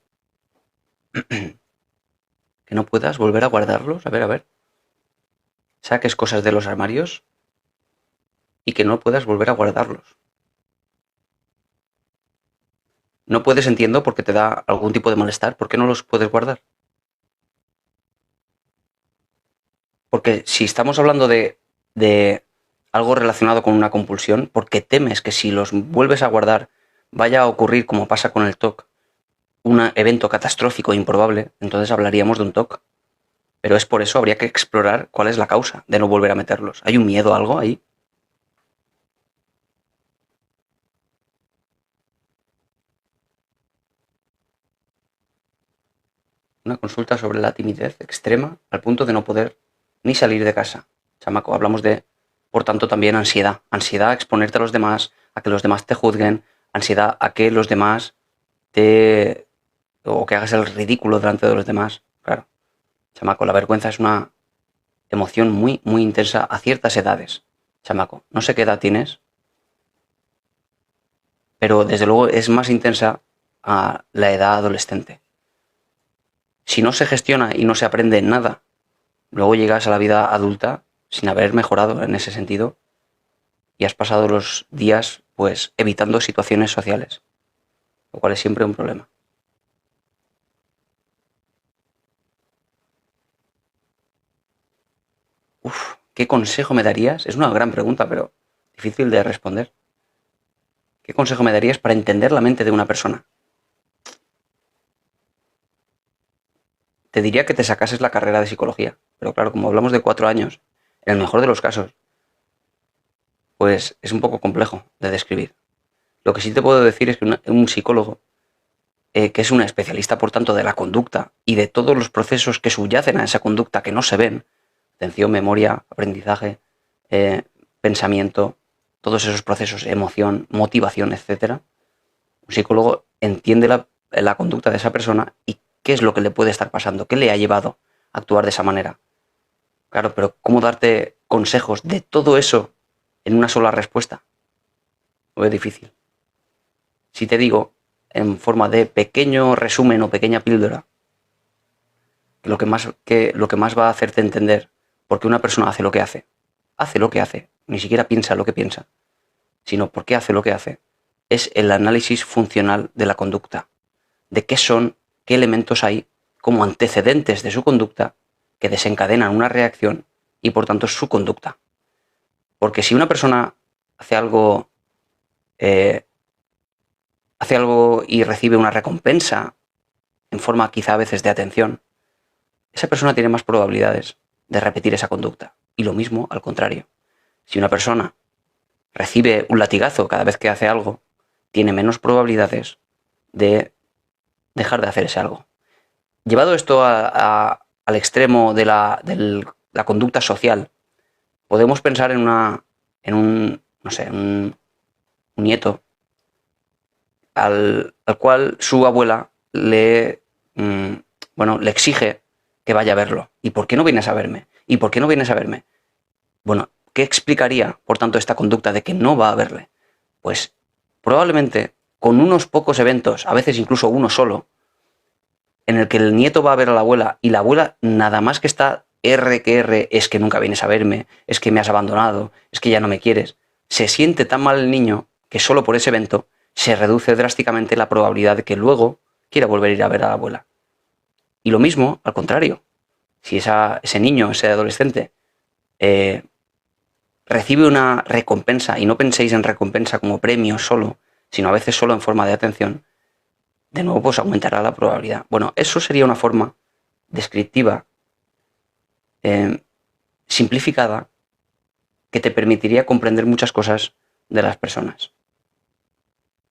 Que no puedas volver a guardarlos. A ver. Saques cosas de los armarios y que no puedas volver a guardarlos. no puedes, entiendo, porque te da algún tipo de malestar. ¿Por qué no los puedes guardar? Porque si estamos hablando de algo relacionado con una compulsión, porque temes que si los vuelves a guardar vaya a ocurrir como pasa con el TOC, un evento catastrófico e improbable, entonces hablaríamos de un TOC. Pero es por eso, habría que explorar cuál es la causa de no volver a meterlos. ¿Hay un miedo a algo ahí? Una consulta sobre la timidez extrema al punto de no poder ni salir de casa. Chamaco, hablamos de, por tanto, también ansiedad. Ansiedad a exponerte a los demás, a que los demás te juzguen, ansiedad a que los demás te... o que hagas el ridículo delante de los demás. Claro, chamaco, la vergüenza es una emoción muy, muy intensa a ciertas edades. Chamaco, no sé qué edad tienes, pero desde luego es más intensa a la edad adolescente. Si no se gestiona y no se aprende nada, luego llegas a la vida adulta sin haber mejorado en ese sentido y has pasado los días pues evitando situaciones sociales, lo cual es siempre un problema. Uf, ¿qué consejo me darías? Es una gran pregunta, pero difícil de responder. ¿Qué consejo me darías para entender la mente de una persona? Te diría que te sacases la carrera de psicología, pero claro, como hablamos de 4 años, en el mejor de los casos, pues es un poco complejo de describir. Lo que sí te puedo decir es que un psicólogo, que es un especialista, por tanto, de la conducta y de todos los procesos que subyacen a esa conducta que no se ven, atención, memoria, aprendizaje, pensamiento, todos esos procesos, emoción, motivación, etcétera. Un psicólogo entiende la conducta de esa persona y qué es lo que le puede estar pasando, qué le ha llevado a actuar de esa manera. Claro, pero ¿cómo darte consejos de todo eso en una sola respuesta? Lo es difícil. Si te digo, en forma de pequeño resumen o pequeña píldora, que lo que más va a hacerte entender por qué una persona hace lo que hace, ni siquiera piensa lo que piensa, sino por qué hace lo que hace, es el análisis funcional de la conducta, de qué son, qué elementos hay como antecedentes de su conducta que desencadenan una reacción y por tanto su conducta. Porque si una persona hace algo, eh, hace algo y recibe una recompensa en forma quizá a veces de atención, esa persona tiene más probabilidades de repetir esa conducta. Y lo mismo al contrario. Si una persona recibe un latigazo cada vez que hace algo, tiene menos probabilidades de dejar de hacer ese algo. Llevado esto al extremo de la conducta social, podemos pensar en un nieto al cual su abuela le exige que vaya a verlo. ¿Y por qué no vienes a verme? ¿Y por qué no vienes a verme? Bueno, ¿qué explicaría, por tanto, esta conducta de que no va a verle? Pues probablemente con unos pocos eventos, a veces incluso uno solo, en el que el nieto va a ver a la abuela y la abuela nada más que está R que R, es que nunca vienes a verme, es que me has abandonado, es que ya no me quieres, se siente tan mal el niño que solo por ese evento se reduce drásticamente la probabilidad de que luego quiera volver a ir a ver a la abuela. Y lo mismo, al contrario, si ese niño, ese adolescente, eh, recibe una recompensa, y no penséis en recompensa como premio solo, sino a veces solo en forma de atención, de nuevo pues aumentará la probabilidad. Bueno, eso sería una forma descriptiva, eh, simplificada, que te permitiría comprender muchas cosas de las personas.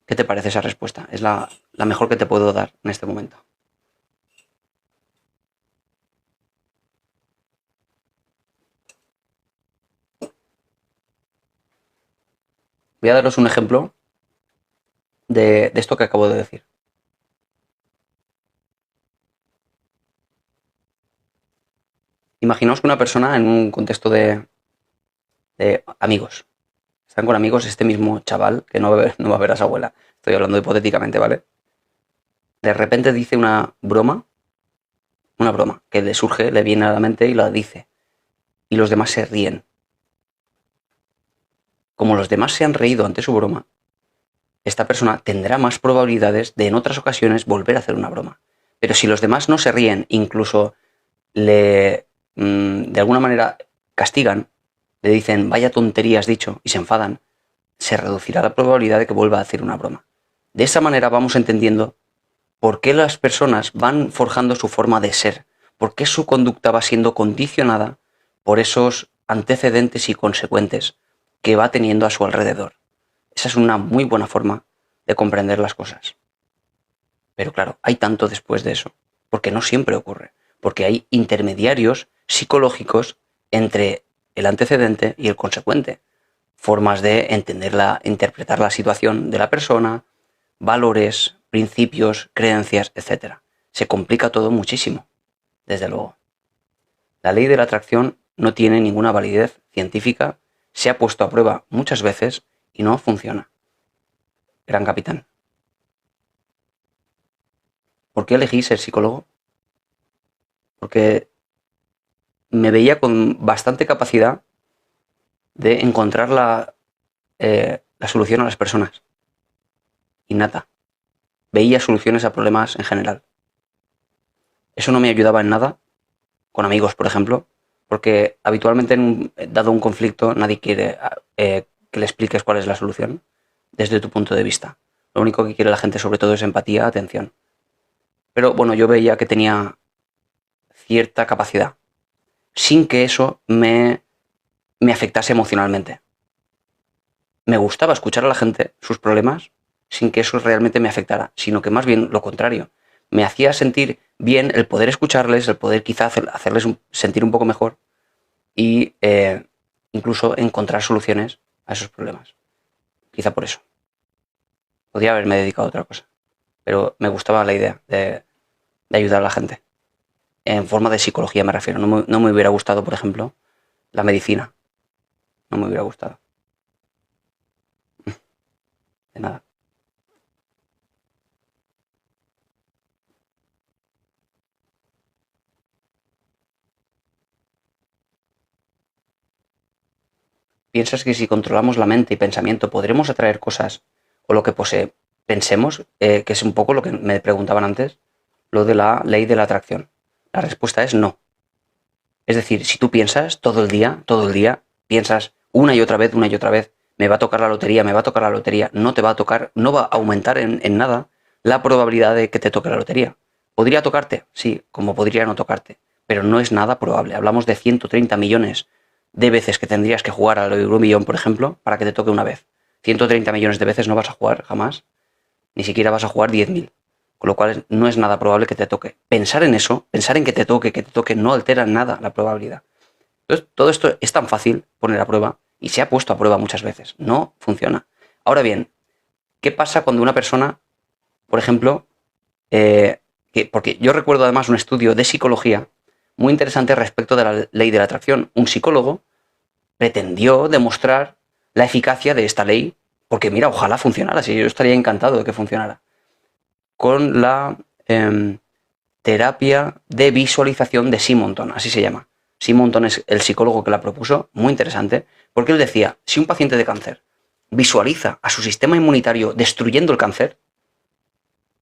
¿Qué te parece esa respuesta? Es la mejor que te puedo dar en este momento. Voy a daros un ejemplo de esto que acabo de decir. Imaginaos que una persona en un contexto de amigos. Están con amigos, este mismo chaval, que no va a ver a su abuela. Estoy hablando hipotéticamente, ¿vale? De repente dice una broma, que le surge, le viene a la mente y la dice. Y los demás se ríen. Como los demás se han reído ante su broma, esta persona tendrá más probabilidades de en otras ocasiones volver a hacer una broma. Pero si los demás no se ríen, incluso de alguna manera castigan, le dicen vaya tontería has dicho y se enfadan, se reducirá la probabilidad de que vuelva a hacer una broma. De esa manera vamos entendiendo por qué las personas van forjando su forma de ser, por qué su conducta va siendo condicionada por esos antecedentes y consecuentes que va teniendo a su alrededor. Esa es una muy buena forma de comprender las cosas. Pero claro, hay tanto después de eso, porque no siempre ocurre, porque hay intermediarios psicológicos entre el antecedente y el consecuente, formas de entenderla, interpretar la situación de la persona, valores, principios, creencias, etc. Se complica todo muchísimo, desde luego. La ley de la atracción no tiene ninguna validez científica, se ha puesto a prueba muchas veces y no funciona. Gran capitán. ¿Por qué elegí ser psicólogo? Porque me veía con bastante capacidad de encontrar la solución a las personas. Innata. Veía soluciones a problemas en general. Eso no me ayudaba en nada, con amigos, por ejemplo, porque habitualmente, dado un conflicto, nadie quiere que le expliques cuál es la solución desde tu punto de vista. Lo único que quiere la gente, sobre todo, es empatía, atención. Pero bueno, yo veía que tenía cierta capacidad, sin que eso me afectase emocionalmente. Me gustaba escuchar a la gente, sus problemas, sin que eso realmente me afectara, sino que más bien lo contrario. Me hacía sentir bien el poder escucharles, el poder quizá hacerles sentir un poco mejor y incluso encontrar soluciones a esos problemas. Quizá por eso. Podría haberme dedicado a otra cosa, pero me gustaba la idea de ayudar a la gente. En forma de psicología me refiero. No me hubiera gustado, por ejemplo, la medicina. No me hubiera gustado. De nada. ¿Piensas que si controlamos la mente y pensamiento podremos atraer cosas o lo que pensemos? Que es un poco lo que me preguntaban antes, lo de la ley de la atracción. La respuesta es no. Es decir, si tú piensas todo el día, piensas una y otra vez, me va a tocar la lotería, no te va a tocar, no va a aumentar en nada la probabilidad de que te toque la lotería. ¿Podría tocarte? Sí, como podría no tocarte, pero no es nada probable. Hablamos de 130 millones de veces que tendrías que jugar al Euromillón, por ejemplo, para que te toque una vez. 130 millones de veces no vas a jugar jamás, ni siquiera vas a jugar 10.000. Con lo cual no es nada probable que te toque. Pensar en eso, pensar en que te toque, no altera nada la probabilidad. Entonces, todo esto es tan fácil poner a prueba y se ha puesto a prueba muchas veces. No funciona. Ahora bien, ¿qué pasa cuando una persona, por ejemplo, porque yo recuerdo además un estudio de psicología muy interesante respecto de la ley de la atracción. Un psicólogo pretendió demostrar la eficacia de esta ley, porque mira, ojalá funcionara, si yo estaría encantado de que funcionara, con la terapia de visualización de Simonton, así se llama. Simonton es el psicólogo que la propuso, muy interesante, porque él decía, si un paciente de cáncer visualiza a su sistema inmunitario destruyendo el cáncer,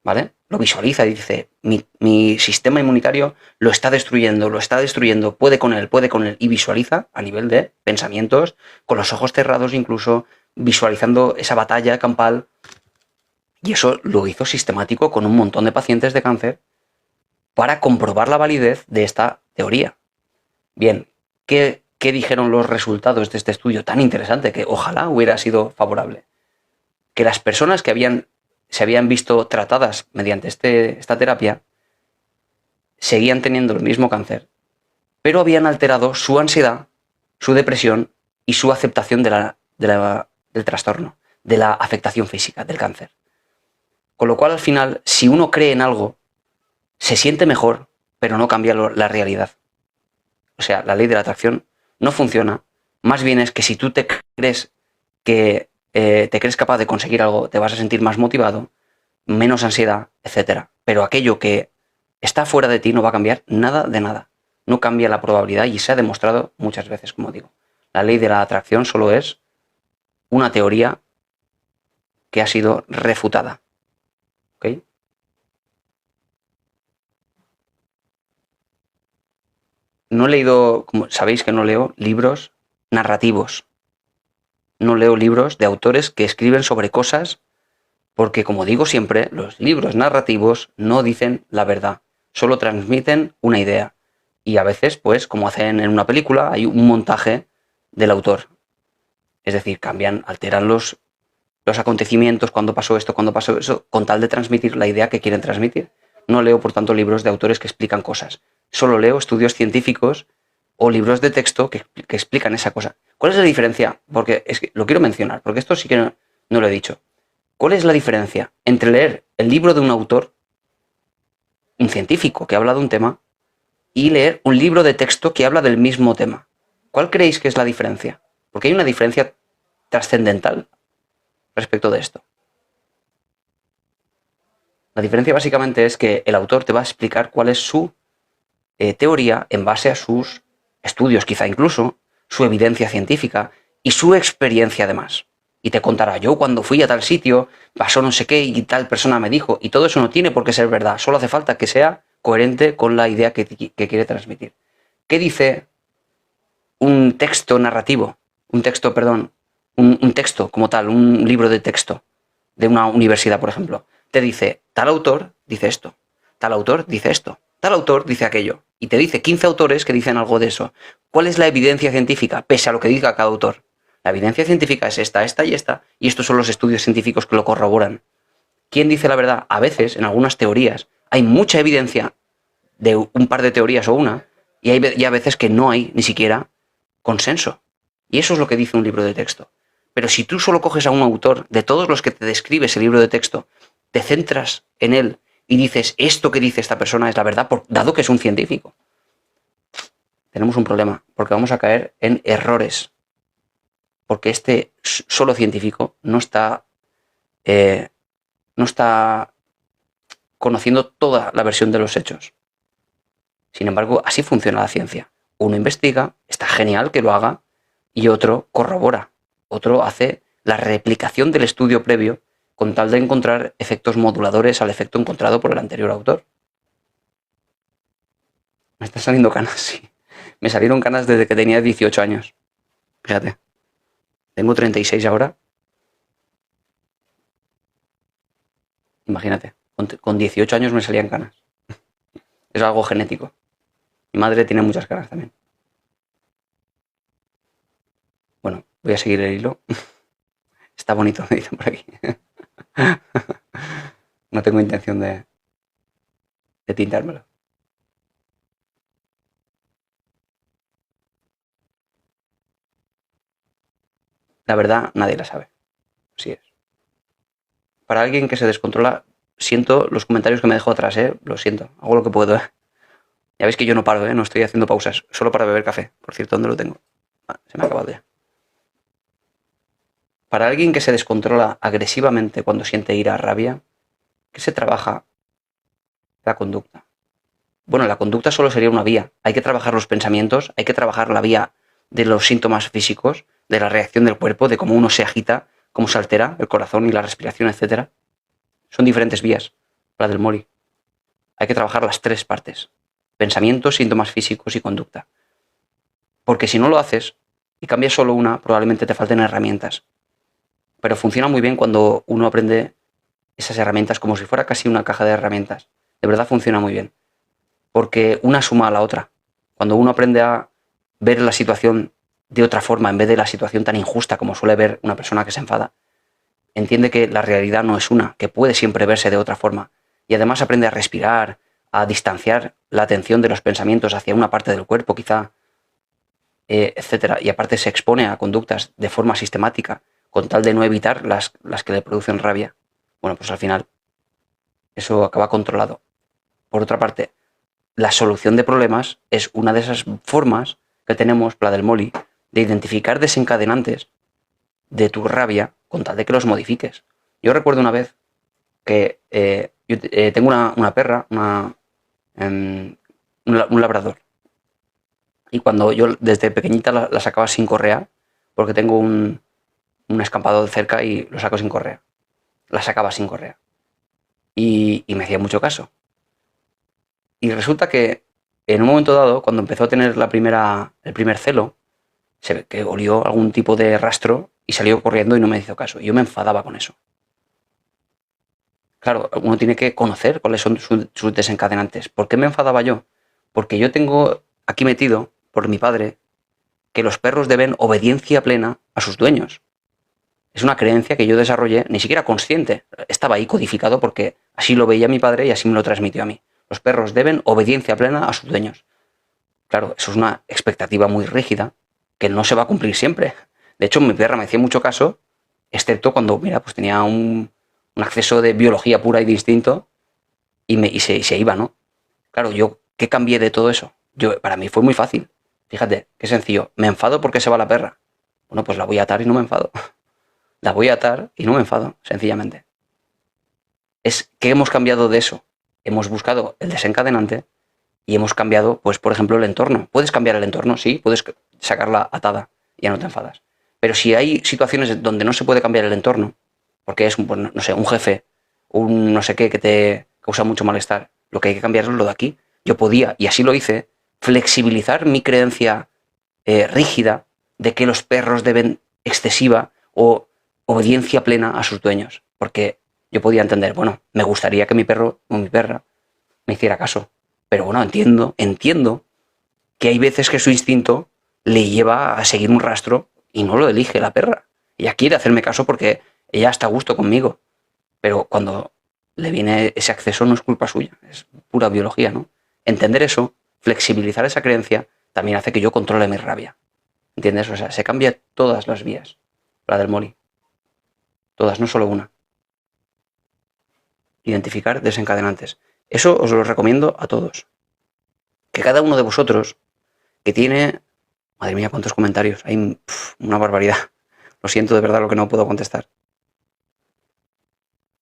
¿vale? Lo visualiza y dice, mi sistema inmunitario lo está destruyendo, puede con él, y visualiza a nivel de pensamientos, con los ojos cerrados incluso, visualizando esa batalla campal. Y eso lo hizo sistemático con un montón de pacientes de cáncer para comprobar la validez de esta teoría. Bien, ¿qué dijeron los resultados de este estudio tan interesante que ojalá hubiera sido favorable? Que las personas que se habían visto tratadas mediante esta terapia seguían teniendo el mismo cáncer, pero habían alterado su ansiedad, su depresión y su aceptación del trastorno, de la afectación física del cáncer. Con lo cual, al final, si uno cree en algo, se siente mejor, pero no cambia la realidad. O sea, la ley de la atracción no funciona. Más bien es que si tú te crees capaz de conseguir algo, te vas a sentir más motivado, menos ansiedad, etc. Pero aquello que está fuera de ti no va a cambiar nada de nada. No cambia la probabilidad y se ha demostrado muchas veces, como digo. La ley de la atracción solo es una teoría que ha sido refutada. ¿Ok? No he leído, como sabéis que no leo libros narrativos. No leo libros de autores que escriben sobre cosas porque, como digo siempre, los libros narrativos no dicen la verdad, solo transmiten una idea. Y a veces, pues, como hacen en una película, hay un montaje del autor. Es decir, cambian, alteran los acontecimientos, cuando pasó esto, cuando pasó eso, con tal de transmitir la idea que quieren transmitir. No leo, por tanto, libros de autores que explican cosas. Solo leo estudios científicos o libros de texto que explican esa cosa. ¿Cuál es la diferencia? Porque es que lo quiero mencionar, porque esto sí que no lo he dicho. ¿Cuál es la diferencia entre leer el libro de un autor, un científico que habla de un tema, y leer un libro de texto que habla del mismo tema? ¿Cuál creéis que es la diferencia? Porque hay una diferencia trascendental respecto de esto. La diferencia básicamente es que el autor te va a explicar cuál es su teoría en base a sus estudios, quizá incluso, su evidencia científica y su experiencia además. Y te contará, yo cuando fui a tal sitio, pasó no sé qué y tal persona me dijo, y todo eso no tiene por qué ser verdad, solo hace falta que sea coherente con la idea que quiere transmitir. ¿Qué dice un texto narrativo? Un texto, perdón, un texto como tal, un libro de texto de una universidad, por ejemplo. Te dice, tal autor dice esto, tal autor dice esto, tal autor dice aquello. Y te dice 15 autores que dicen algo de eso. ¿Cuál es la evidencia científica? Pese a lo que diga cada autor. La evidencia científica es esta, esta y esta, y estos son los estudios científicos que lo corroboran. ¿Quién dice la verdad? A veces, en algunas teorías, hay mucha evidencia de un par de teorías o una, y hay a veces que no hay ni siquiera consenso. Y eso es lo que dice un libro de texto. Pero si tú solo coges a un autor, de todos los que te describe ese libro de texto, te centras en él y dices, esto que dice esta persona es la verdad, dado que es un científico, tenemos un problema, porque vamos a caer en errores. Porque este solo científico no está conociendo toda la versión de los hechos. Sin embargo, así funciona la ciencia. Uno investiga, está genial que lo haga, y otro corrobora. Otro hace la replicación del estudio previo con tal de encontrar efectos moduladores al efecto encontrado por el anterior autor. Me están saliendo canas, sí. Me salieron canas desde que tenía 18 años. Fíjate. Tengo 36 ahora. Imagínate. Con 18 años me salían canas. Es algo genético. Mi madre tiene muchas canas también. Bueno, voy a seguir el hilo. Está bonito, me dicen por aquí. No tengo intención de tintármelo. La verdad, nadie la sabe. Así es. Para alguien que se descontrola, siento los comentarios que me dejo atrás, lo siento. Hago lo que puedo, Ya veis que yo no paro, no estoy haciendo pausas. Solo para beber café. Por cierto, ¿dónde lo tengo? Se me ha acabado ya. Para alguien que se descontrola agresivamente cuando siente ira, rabia, ¿qué se trabaja? La conducta. Bueno, la conducta solo sería una vía. Hay que trabajar los pensamientos, hay que trabajar la vía de los síntomas físicos, de la reacción del cuerpo, de cómo uno se agita, cómo se altera el corazón y la respiración, etc. Son diferentes vías, la del Mori. Hay que trabajar las tres partes. Pensamientos, síntomas físicos y conducta. Porque si no lo haces y cambias solo una, probablemente te falten herramientas. Pero funciona muy bien cuando uno aprende esas herramientas como si fuera casi una caja de herramientas. De verdad funciona muy bien. Porque una suma a la otra. Cuando uno aprende a ver la situación de otra forma, en vez de la situación tan injusta como suele ver una persona que se enfada, entiende que la realidad no es una, que puede siempre verse de otra forma. Y además aprende a respirar, a distanciar la atención de los pensamientos hacia una parte del cuerpo, quizá, etc. Y aparte se expone a conductas de forma sistemática, con tal de no evitar las que le producen rabia. Bueno, pues al final eso acaba controlado. Por otra parte, la solución de problemas es una de esas formas que tenemos, la del Moli, de identificar desencadenantes de tu rabia con tal de que los modifiques. Yo recuerdo una vez que yo tengo una perra, un labrador. Y cuando yo desde pequeñita la sacaba sin correa, porque tengo un escampado cerca y lo saco sin correa. la sacaba sin correa. Y me hacía mucho caso. Y resulta que en un momento dado, cuando empezó a tener el primer celo, se ve que olió algún tipo de rastro y salió corriendo y no me hizo caso. Yo me enfadaba con eso. Claro, uno tiene que conocer cuáles son sus desencadenantes. ¿Por qué me enfadaba yo? Porque yo tengo aquí metido, por mi padre, que los perros deben obediencia plena a sus dueños. Es una creencia que yo desarrollé, ni siquiera consciente. Estaba ahí codificado porque así lo veía mi padre y así me lo transmitió a mí. Los perros deben obediencia plena a sus dueños. Claro, eso es una expectativa muy rígida que no se va a cumplir siempre. De hecho, mi perra me hacía mucho caso, excepto cuando, mira, pues tenía un acceso de biología pura y de instinto y se iba, ¿no? Claro, yo, ¿qué cambié de todo eso? Para mí fue muy fácil. Fíjate, qué sencillo. Me enfado porque se va la perra. Bueno, pues la voy a atar y no me enfado. La voy a atar y no me enfado, sencillamente. Es que hemos cambiado de eso. Hemos buscado el desencadenante y hemos cambiado, pues, por ejemplo, el entorno. ¿Puedes cambiar el entorno? Sí, puedes sacarla atada y ya no te enfadas. Pero si hay situaciones donde no se puede cambiar el entorno, porque es, pues, no sé, un jefe, un no sé qué que te causa mucho malestar, lo que hay que cambiar es lo de aquí. Yo podía, y así lo hice, flexibilizar mi creencia rígida de que los perros deben excesiva o obediencia plena a sus dueños. Porque yo podía entender, bueno, me gustaría que mi perro o mi perra me hiciera caso. Pero bueno, entiendo que hay veces que su instinto le lleva a seguir un rastro y no lo elige la perra. Ella quiere hacerme caso porque ella está a gusto conmigo. Pero cuando le viene ese acceso no es culpa suya, es pura biología, ¿no? Entender eso, flexibilizar esa creencia, también hace que yo controle mi rabia. ¿Entiendes? O sea, se cambia todas las vías. La del Mori. Todas, no solo una. Identificar desencadenantes. Eso os lo recomiendo a todos. Que cada uno de vosotros que tiene... Madre mía, cuántos comentarios. Hay una barbaridad. Lo siento de verdad lo que no puedo contestar.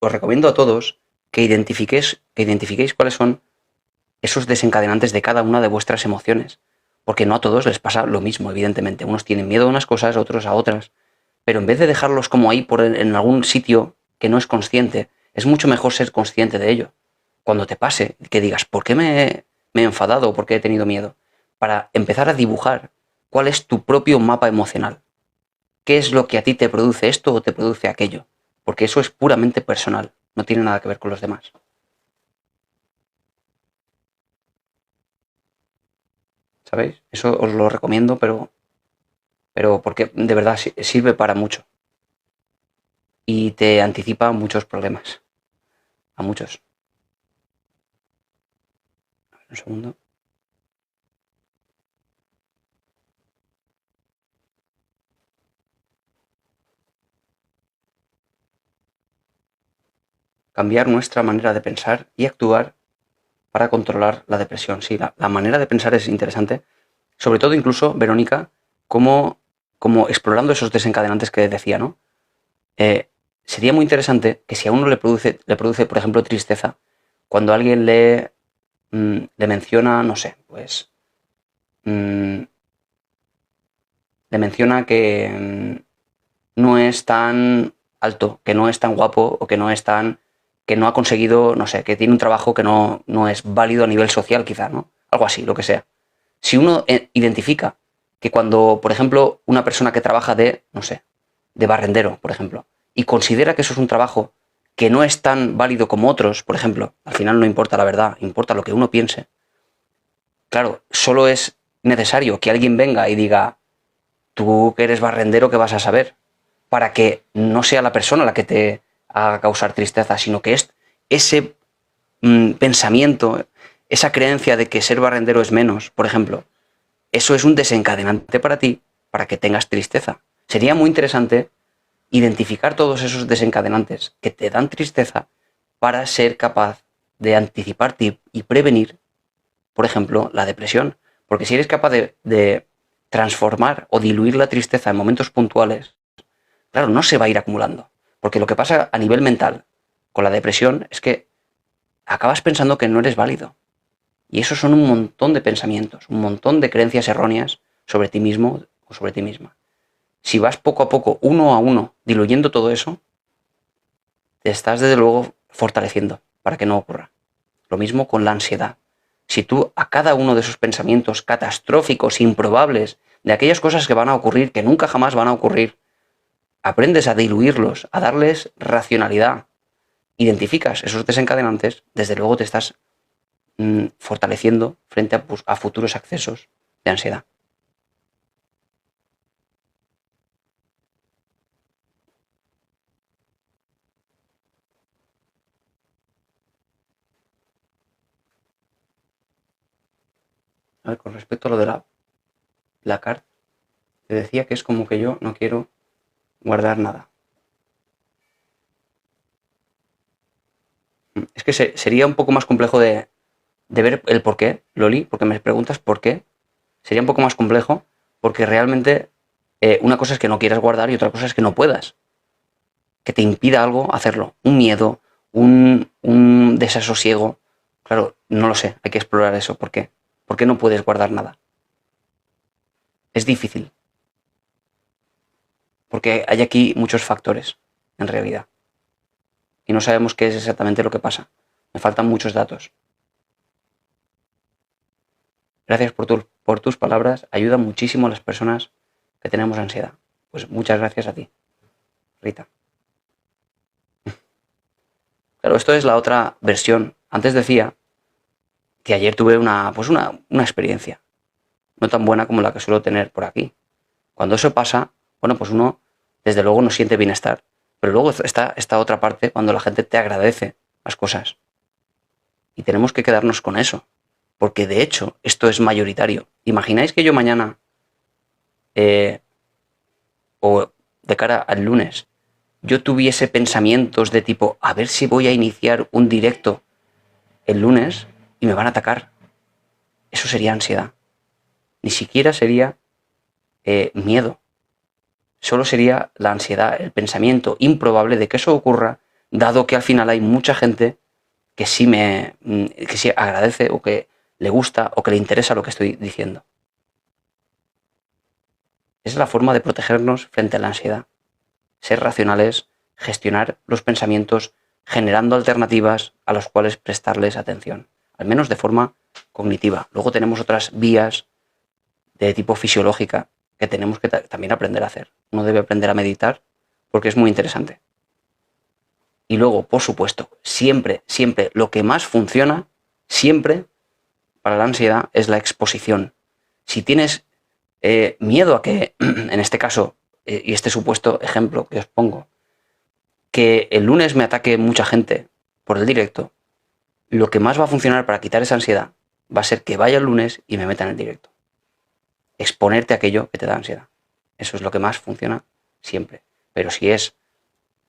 Os recomiendo a todos que identifiquéis cuáles son esos desencadenantes de cada una de vuestras emociones. Porque no a todos les pasa lo mismo, evidentemente. Unos tienen miedo a unas cosas, otros a otras. Pero en vez de dejarlos como ahí en algún sitio que no es consciente, es mucho mejor ser consciente de ello. Cuando te pase, que digas, ¿por qué me he enfadado o por qué he tenido miedo? Para empezar a dibujar cuál es tu propio mapa emocional. ¿Qué es lo que a ti te produce esto o te produce aquello? Porque eso es puramente personal, no tiene nada que ver con los demás. ¿Sabéis? Eso os lo recomiendo, pero porque de verdad sirve para mucho. Y te anticipa muchos problemas. A muchos. A ver, un segundo. Cambiar nuestra manera de pensar y actuar para controlar la depresión. Sí, la manera de pensar es interesante. Sobre todo incluso, Verónica, como explorando esos desencadenantes que decía, ¿no? Sería muy interesante que si a uno le produce, por ejemplo, tristeza, cuando alguien le menciona, no sé, pues le menciona que no es tan alto, que no es tan guapo o que no ha conseguido, no sé, que tiene un trabajo que no es válido a nivel social quizá, ¿no? Algo así, lo que sea. Si uno identifica que cuando, por ejemplo, una persona que trabaja no sé, de barrendero, por ejemplo, y considera que eso es un trabajo que no es tan válido como otros, por ejemplo, al final no importa la verdad, importa lo que uno piense. Claro, solo es necesario que alguien venga y diga, tú que eres barrendero, ¿qué vas a saber? Para que no sea la persona la que te haga causar tristeza, sino que es ese pensamiento, esa creencia de que ser barrendero es menos, por ejemplo, eso es un desencadenante para ti, para que tengas tristeza. Sería muy interesante identificar todos esos desencadenantes que te dan tristeza para ser capaz de anticiparte y prevenir, por ejemplo, la depresión. Porque si eres capaz de transformar o diluir la tristeza en momentos puntuales, claro, no se va a ir acumulando. Porque lo que pasa a nivel mental con la depresión es que acabas pensando que no eres válido. Y eso son un montón de pensamientos, un montón de creencias erróneas sobre ti mismo o sobre ti misma. Si vas poco a poco, uno a uno, diluyendo todo eso, te estás desde luego fortaleciendo para que no ocurra. Lo mismo con la ansiedad. Si tú a cada uno de esos pensamientos catastróficos, improbables, de aquellas cosas que van a ocurrir, que nunca jamás van a ocurrir, aprendes a diluirlos, a darles racionalidad, identificas esos desencadenantes, desde luego te estás fortaleciendo frente a futuros accesos de ansiedad. A ver, con respecto a lo de la carta, te decía que es como que yo no quiero guardar nada. Es que sería un poco más complejo de ver el por qué, Loli, porque me preguntas por qué. Sería un poco más complejo porque realmente una cosa es que no quieras guardar y otra cosa es que no puedas. Que te impida algo hacerlo. Un miedo, un desasosiego. Claro, no lo sé, hay que explorar eso. ¿Por qué? ¿Por qué no puedes guardar nada? Es difícil. Porque hay aquí muchos factores, en realidad. Y no sabemos qué es exactamente lo que pasa. Me faltan muchos datos. Gracias por tus palabras. Ayuda muchísimo a las personas que tenemos ansiedad. Pues muchas gracias a ti, Rita. Claro, esto es la otra versión. Antes decía que ayer tuve una experiencia. No tan buena como la que suelo tener por aquí. Cuando eso pasa, bueno, pues uno desde luego no siente bienestar. Pero luego está esta otra parte cuando la gente te agradece las cosas. Y tenemos que quedarnos con eso. Porque de hecho, esto es mayoritario. ¿Imagináis que yo mañana, eh, o de cara al lunes, yo tuviese pensamientos de tipo, a ver si voy a iniciar un directo el lunes y me van a atacar? Eso sería ansiedad. Ni siquiera sería miedo. Solo sería la ansiedad, el pensamiento improbable de que eso ocurra, dado que al final hay mucha gente que que sí agradece o que le gusta o que le interesa lo que estoy diciendo. Es la forma de protegernos frente a la ansiedad. Ser racionales, gestionar los pensamientos, generando alternativas a las cuales prestarles atención, al menos de forma cognitiva. Luego tenemos otras vías de tipo fisiológica que tenemos que también aprender a hacer. Uno debe aprender a meditar porque es muy interesante. Y luego, por supuesto, siempre, siempre, lo que más funciona, siempre, para la ansiedad, es la exposición. Si tienes miedo a que, en este caso, y este supuesto ejemplo que os pongo, que el lunes me ataque mucha gente por el directo, lo que más va a funcionar para quitar esa ansiedad va a ser que vaya el lunes y me meta en el directo. Exponerte a aquello que te da ansiedad. Eso es lo que más funciona siempre. Pero si es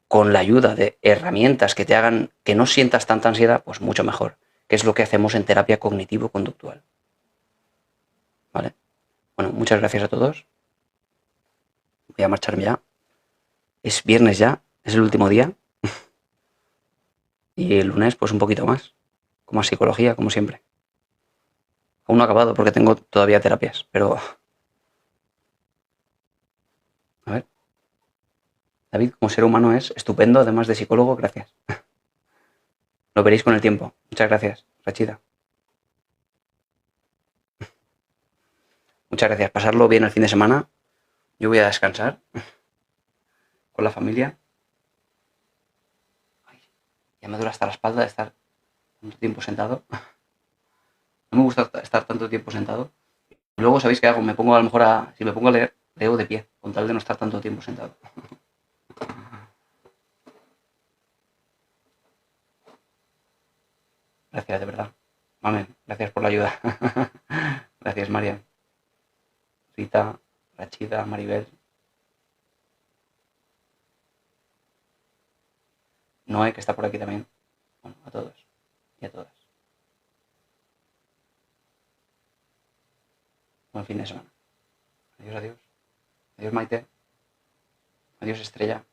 con la ayuda de herramientas que te hagan que no sientas tanta ansiedad, pues mucho mejor, que es lo que hacemos en terapia cognitivo-conductual. ¿Vale? Bueno, muchas gracias a todos. Voy a marcharme ya. Es viernes ya, es el último día. Y el lunes, pues un poquito más. Como a psicología, como siempre. Aún no he acabado porque tengo todavía terapias, pero... A ver. David, como ser humano, es estupendo, además de psicólogo, gracias. Lo veréis con el tiempo. Muchas gracias, Rachida. Muchas gracias. Pasarlo bien el fin de semana. Yo voy a descansar con la familia. Ay, ya me duele hasta la espalda de estar tanto tiempo sentado. No me gusta estar tanto tiempo sentado. Y luego, ¿sabéis qué hago? Me pongo a lo mejor si me pongo a leer, leo de pie, con tal de no estar tanto tiempo sentado. Gracias, de verdad. Mamen, gracias por la ayuda. Gracias, María. Rita, Rachida, Maribel. Noé, que está por aquí también. Bueno, a todos y a todas. Buen fin de semana. Adiós, adiós. Adiós, Maite. Adiós, Estrella.